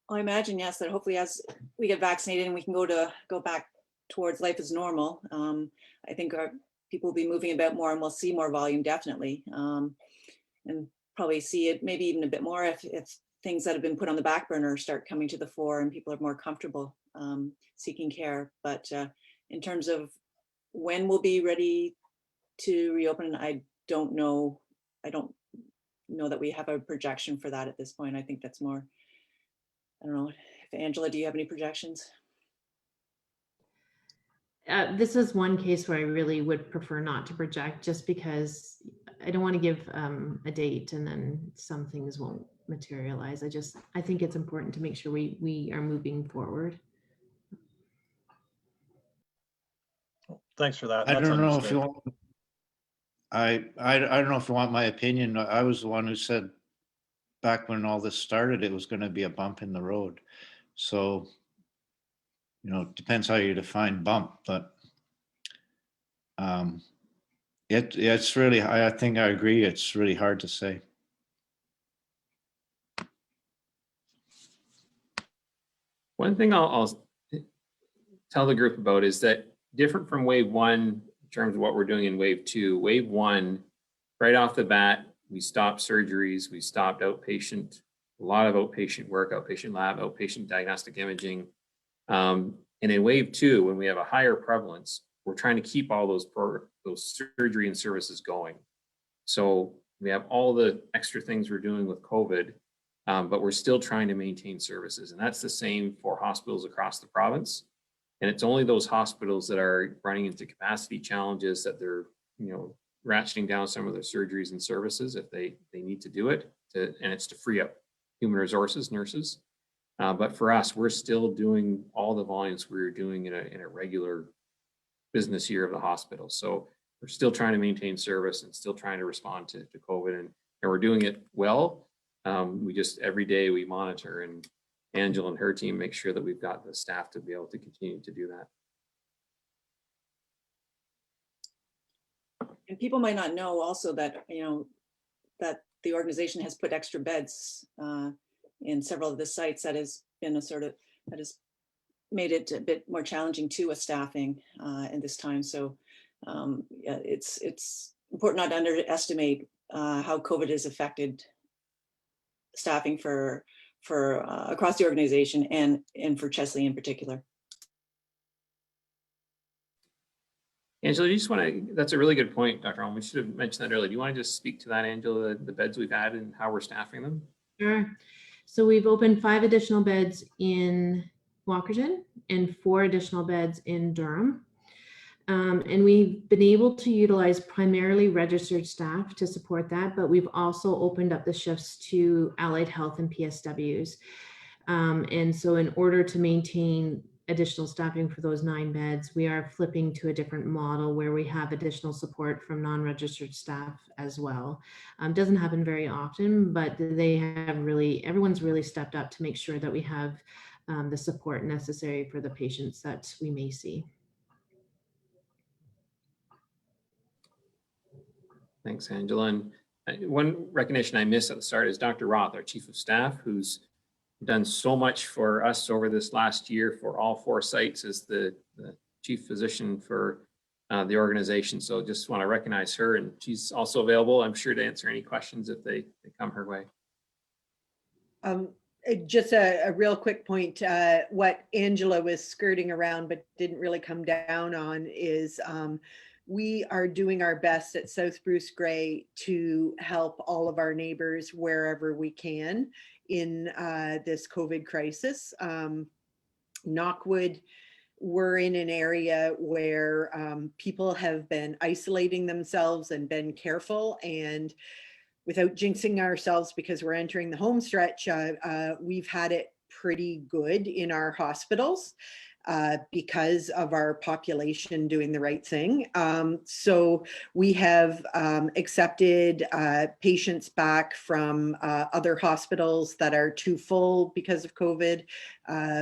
I imagine, yes, that hopefully as we get vaccinated and we can go back towards life as normal, I think people will be moving about more and we'll see more volume, definitely. And probably see it maybe even a bit more if things that have been put on the back burner start coming to the fore and people are more comfortable seeking care. But in terms of when we'll be ready to reopen, I don't know. I don't know that we have a projection for that at this point. I think that's more, I don't know. If Angela, do you have any projections? This is one case where I really would prefer not to project, just because I don't want to give a date and then some things won't materialize. I think it's important to make sure we are moving forward. Thanks for that. I That's don't know if understood. you want, I don't know if you want my opinion. I was the one who said back when all this started, it was going to be a bump in the road. So, you know, it depends how you define bump, but it's really, I think I agree. It's really hard to say. One thing I'll tell the group about is that different from wave one, in terms of what we're doing in wave two, wave one, right off the bat, we stopped surgeries, we stopped outpatient, a lot of outpatient work, outpatient lab, outpatient diagnostic imaging. And in wave two, when we have a higher prevalence, we're trying to keep all those surgery and services going. So we have all the extra things we're doing with COVID, but we're still trying to maintain services. And that's the same for hospitals across the province. And it's only those hospitals that are running into capacity challenges that they're, ratcheting down some of their surgeries and services if they need to do it, and it's to free up human resources, nurses. But for us, we're still doing all the volumes we were doing in a regular business year of the hospital. So we're still trying to maintain service and still trying to respond to COVID, and we're doing it well. We just, every day we monitor, and Angela and her team make sure that we've got the staff to be able to continue to do that. And people might not know also that, that the organization has put extra beds in several of the sites. That has been that has made it a bit more challenging too with staffing in this time. So yeah, it's important not to underestimate how COVID has affected staffing for across the organization and for Chesley in particular. Angela, you just want to, that's a really good point, Dr. Allen. We should have mentioned that earlier. Do you want to just speak to that, Angela, the beds we've added and how we're staffing them? Sure. So we've opened 5 additional beds in Walkerton and 4 additional beds in Durham. And we've been able to utilize primarily registered staff to support that, but we've also opened up the shifts to allied health and PSWs. And so in order to maintain additional staffing for those 9 beds, we are flipping to a different model where we have additional support from non-registered staff as well. Doesn't happen very often, but they have everyone's really stepped up to make sure that we have the support necessary for the patients that we may see. Thanks, Angela. And one recognition I missed at the start is Dr. Roth, our Chief of Staff, who's done so much for us over this last year for all 4 sites as the Chief Physician for the organization. So just want to recognize her, and she's also available, I'm sure, to answer any questions if they come her way. Just a real quick point, what Angela was skirting around but didn't really come down on is we are doing our best at South Bruce Grey to help all of our neighbors wherever we can in this COVID crisis. Knockwood, we're in an area where people have been isolating themselves and been careful, and without jinxing ourselves because we're entering the home stretch, we've had it pretty good in our hospitals. because of our population doing the right thing. So we have accepted patients back from other hospitals that are too full because of COVID.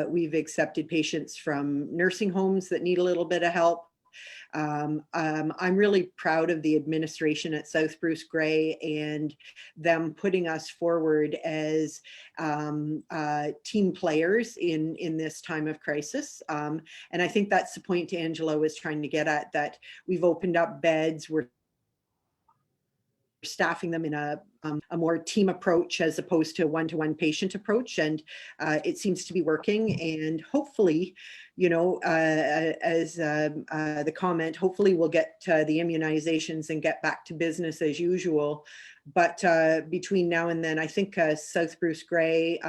We've accepted patients from nursing homes that need a little bit of help. I'm really proud of the administration at South Bruce Grey and them putting us forward as team players in this time of crisis. And I think that's the point Angela was trying to get at, that we've opened up beds, we're staffing them in a more team approach as opposed to a one-to-one patient approach. And it seems to be working. And hopefully, you know, as the comment, hopefully we'll get the immunizations and get back to business as usual. But between now and then, I think South Bruce Grey,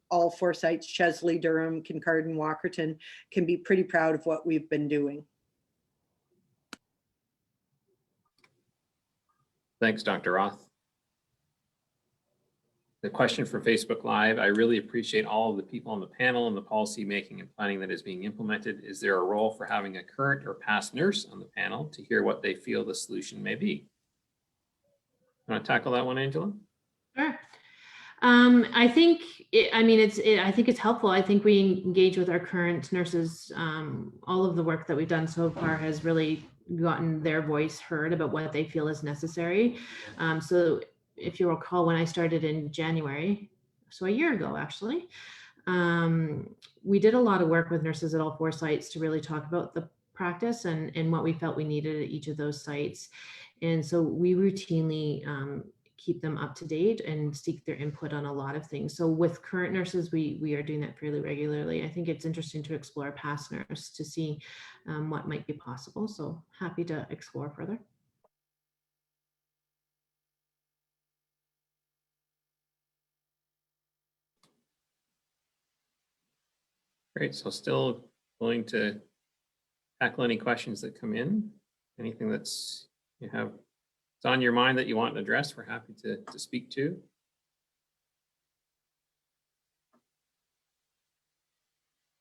all 4 sites, Chesley, Durham, Kincardine, Walkerton, can be pretty proud of what we've been doing. Thanks, Dr. Roth. The question for Facebook Live: I really appreciate all of the people on the panel and the policy making and planning that is being implemented. Is there a role for having a current or past nurse on the panel to hear what they feel the solution may be? Want to tackle that one, Angela? Sure. I think I think it's helpful. I think we engage with our current nurses. All of the work that we've done so far has really gotten their voice heard about what they feel is necessary. So if you recall, when I started in January, so a year ago actually, we did a lot of work with nurses at all 4 sites to really talk about the practice and what we felt we needed at each of those sites. And so we routinely keep them up to date and seek their input on a lot of things. So with current nurses, we are doing that fairly regularly. I think it's interesting to explore past nurse to see what might be possible. So happy to explore further. Great, so still willing to tackle any questions that come in. Anything that's it's on your mind that you want to address, we're happy to speak to.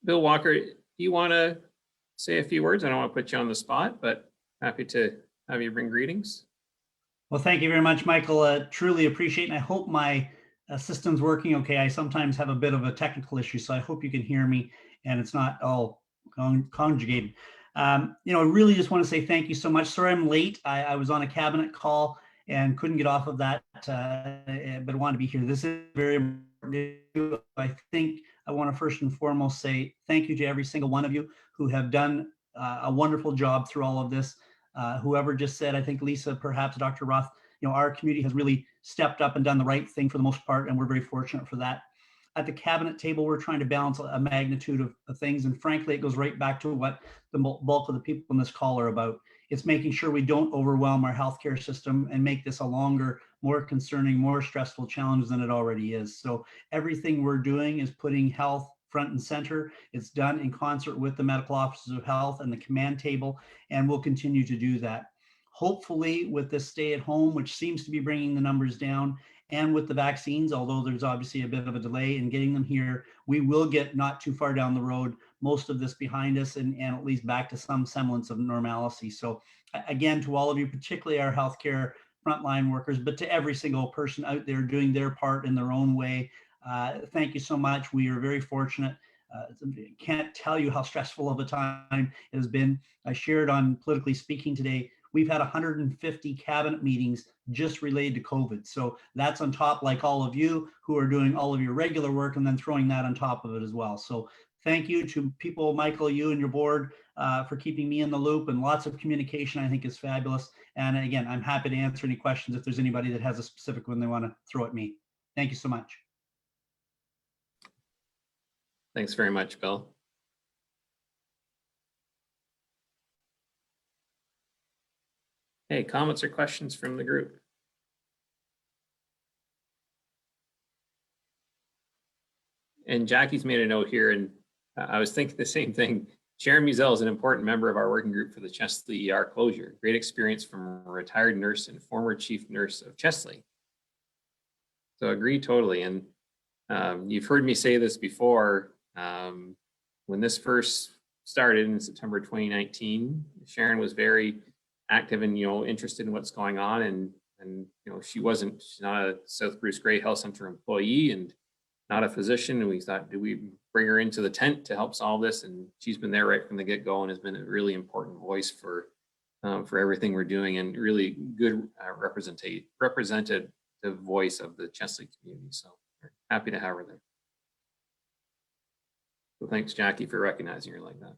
Bill Walker, do you want to say a few words? I don't want to put you on the spot, but happy to have you bring greetings. Well, thank you very much, Michael. Truly appreciate it. And I hope my system's working okay. I sometimes have a bit of a technical issue, so I hope you can hear me and it's not all conjugated. I really just want to say thank you so much. Sorry I'm late. I was on a cabinet call and couldn't get off of that, but I wanted to be here. This is very important. I think I want to first and foremost say thank you to every single one of you who have done a wonderful job through all of this. Whoever just said, I think Lisa, perhaps Dr. Roth, our community has really stepped up and done the right thing for the most part, and we're very fortunate for that. At the cabinet table, we're trying to balance a magnitude of things. And frankly, it goes right back to what the bulk of the people in this call are about. It's making sure we don't overwhelm our healthcare system and make this a longer, more concerning, more stressful challenge than it already is. So everything we're doing is putting health front and center. It's done in concert with the medical officers of health and the command table, and we'll continue to do that. Hopefully with this stay at home, which seems to be bringing the numbers down, and with the vaccines, although there's obviously a bit of a delay in getting them here, we will get not too far down the road, most of this behind us and at least back to some semblance of normalcy. So again, to all of you, particularly our healthcare frontline workers, but to every single person out there doing their part in their own way, thank you so much. We are very fortunate. Can't tell you how stressful of a time it has been. I shared on Politically Speaking today, we've had 150 cabinet meetings just related to COVID. So that's on top, like all of you who are doing all of your regular work and then throwing that on top of it as well. So thank you to people, Michael, you and your board for keeping me in the loop, and lots of communication I think is fabulous. And again, I'm happy to answer any questions if there's anybody that has a specific one they want to throw at me. Thank you so much. Thanks very much, Bill. Hey, comments or questions from the group? And Jackie's made a note here, and I was thinking the same thing. Sharon Musell is an important member of our working group for the Chesley ER closure. Great experience from a retired nurse and former chief nurse of Chesley. So agree totally. And you've heard me say this before. When this first started in September 2019, Sharon was very active and, interested in what's going on. And she's not a South Bruce Gray Health Center employee and not a physician. And we thought, do we bring her into the tent to help solve this? And she's been there right from the get-go and has been a really important voice for everything we're doing, and really good representative voice of the Chesley community. So we're happy to have her there. So thanks, Jackie, for recognizing her like that.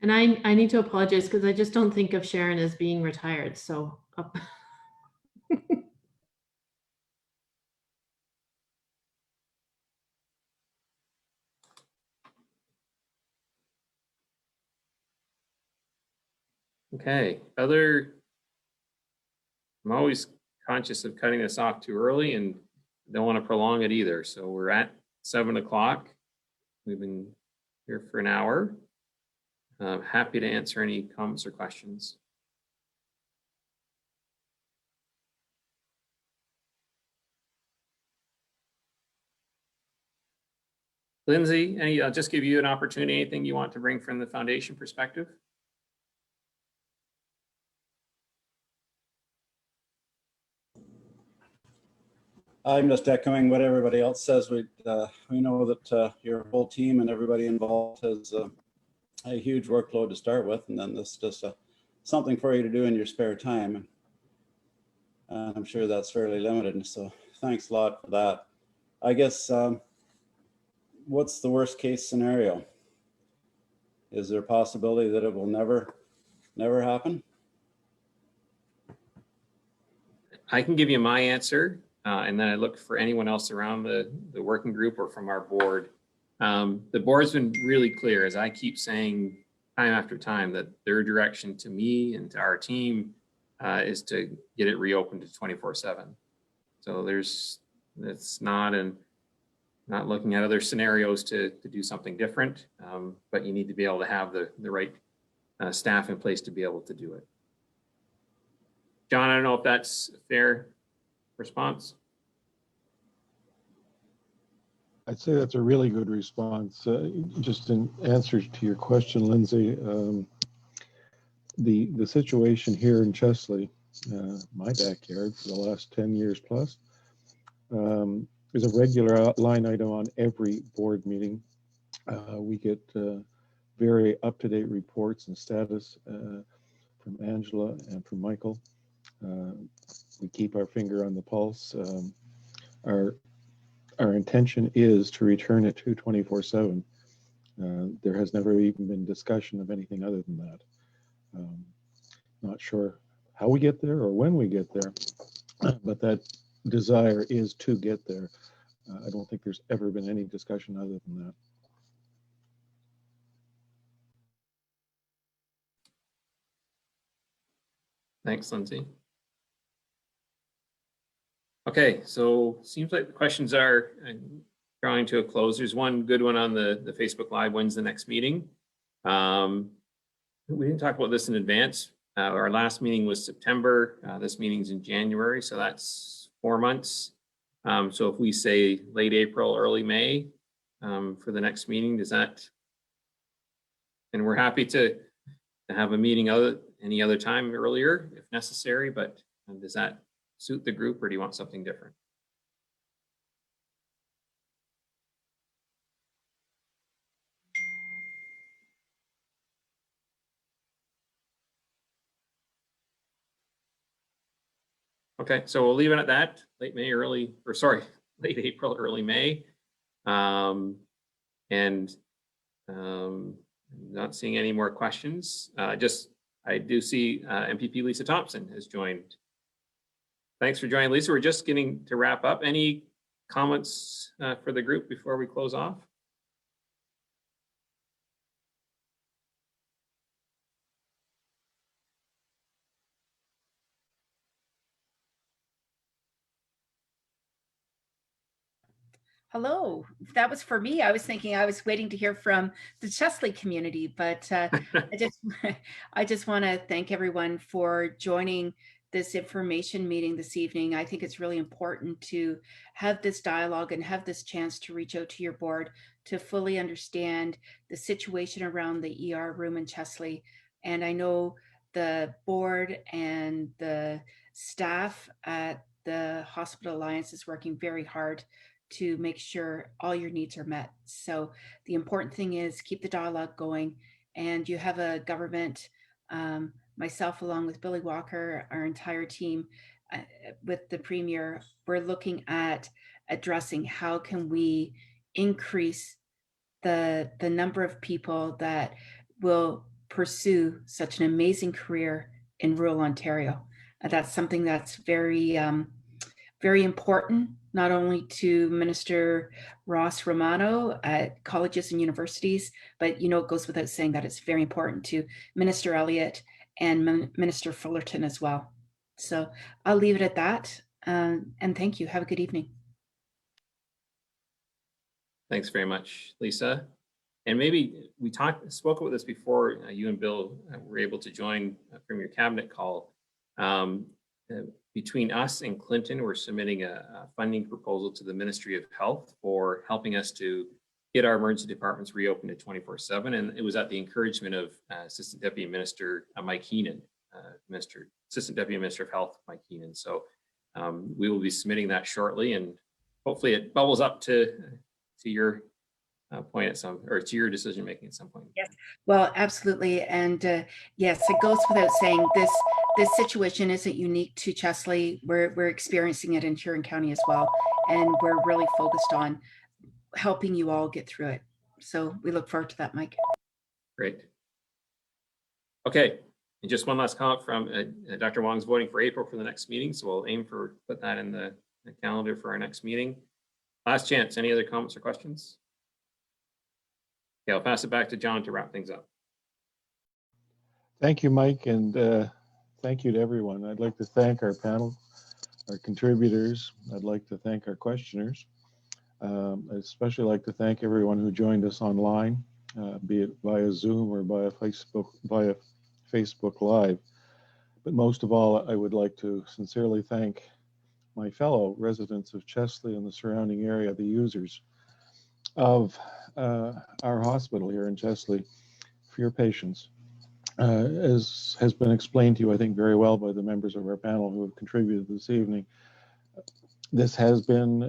And I need to apologize because I just don't think of Sharon as being retired. So. Okay, I'm always conscious of cutting this off too early and don't want to prolong it either. So we're at 7 o'clock. We've been here for an hour. I'm happy to answer any comments or questions. Lindsay, I'll just give you an opportunity. Anything you want to bring from the foundation perspective? I'm just echoing what everybody else says. We know that your whole team and everybody involved has a huge workload to start with, and then this is just something for you to do in your spare time. And I'm sure that's fairly limited. And so thanks a lot for that. I guess, what's the worst case scenario? Is there a possibility that it will never happen? I can give you my answer. And then I look for anyone else around the working group or from our board. The board's been really clear, as I keep saying time after time, that their direction to me and to our team is to get it reopened to 24/7. So it's not looking at other scenarios to do something different, but you need to be able to have the right staff in place to be able to do it. John, I don't know if that's a fair response. I'd say that's a really good response. Just in answer to your question, Lindsay, the situation here in Chesley, my backyard for the last 10 years plus, is a regular line item on every board meeting. We get very up-to-date reports and status from Angela and from Michael. We keep our finger on the pulse. Our intention is to return it to 24/7. There has never even been discussion of anything other than that. Not sure how we get there or when we get there, but that desire is to get there. I don't think there's ever been any discussion other than that. Thanks, Lindsay. Okay, so seems like the questions are drawing to a close. There's one good one on the Facebook Live. When's the next meeting? We didn't talk about this in advance. Our last meeting was September. This meeting's in January, so that's 4 months. So if we say late April, early May for the next meeting, does that? And we're happy to have a meeting any other time earlier if necessary, but does that suit the group, or do you want something different? Okay, so we'll leave it at that. Late April, early May. Not seeing any more questions. I do see MPP Lisa Thompson has joined. Thanks for joining, Lisa. We're just getting to wrap up. Any comments for the group before we close off? Hello, that was for me. I was thinking I was waiting to hear from the Chesley community, but I just want to thank everyone for joining this information meeting this evening. I think it's really important to have this dialogue and have this chance to reach out to your board to fully understand the situation around the ER room in Chesley. And I know the board and the staff at the Hospital Alliance is working very hard to make sure all your needs are met. So the important thing is keep the dialogue going, and you have a government, myself along with Billy Walker, our entire team, with the Premier, we're looking at addressing how can we increase the number of people that will pursue such an amazing career in rural Ontario. That's something that's very, very important, not only to Minister Ross Romano at colleges and universities, but it goes without saying that it's very important to Minister Elliott and Minister Fullerton as well. So I'll leave it at that. And thank you. Have a good evening. Thanks very much, Lisa. And maybe we spoke about this before you and Bill were able to join from your cabinet call. Between us and Clinton, we're submitting a funding proposal to the Ministry of Health for helping us to get our emergency departments reopened at 24/7. And it was at the encouragement of Assistant Deputy Minister Mike Heenan, Assistant Deputy Minister of Health Mike Heenan. So we will be submitting that shortly, and hopefully it bubbles up to your point to your decision making at some point. Yes, well, absolutely. And yes, it goes without saying this situation isn't unique to Chesley. We're experiencing it in Huron County as well. And we're really focused on helping you all get through it. So we look forward to that, Mike. Great. Okay, and just one last comment from Dr. Wong's voting for April for the next meeting. So we'll aim for put that in the calendar for our next meeting. Last chance, any other comments or questions? Okay, I'll pass it back to John to wrap things up. Thank you, Mike, and thank you to everyone. I'd like to thank our panel, our contributors. I'd like to thank our questioners. I'd especially like to thank everyone who joined us online, be it via Zoom or via Facebook Live. But most of all, I would like to sincerely thank my fellow residents of Chesley and the surrounding area, the users of our hospital here in Chesley, for your patience. As has been explained to you, I think, very well by the members of our panel who have contributed this evening, this has been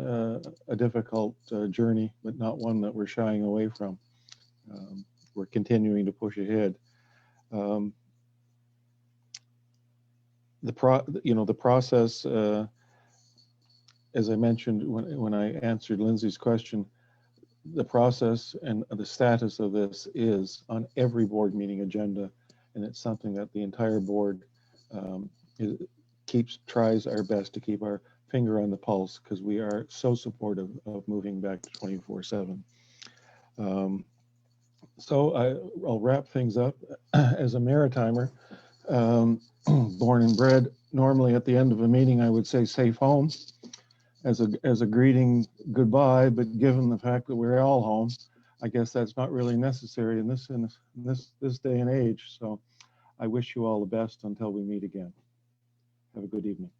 a difficult journey, but not one that we're shying away from. We're continuing to push ahead. The process, as I mentioned when I answered Lindsay's question, the process and the status of this is on every board meeting agenda, and it's something that the entire board tries our best to keep our finger on the pulse, because we are so supportive of moving back to 24/7. So I'll wrap things up. As a Maritimer, born and bred, normally at the end of a meeting I would say safe home as a greeting goodbye, but given the fact that we're all home, I guess that's not really necessary in this day and age. So I wish you all the best until we meet again. Have a good evening.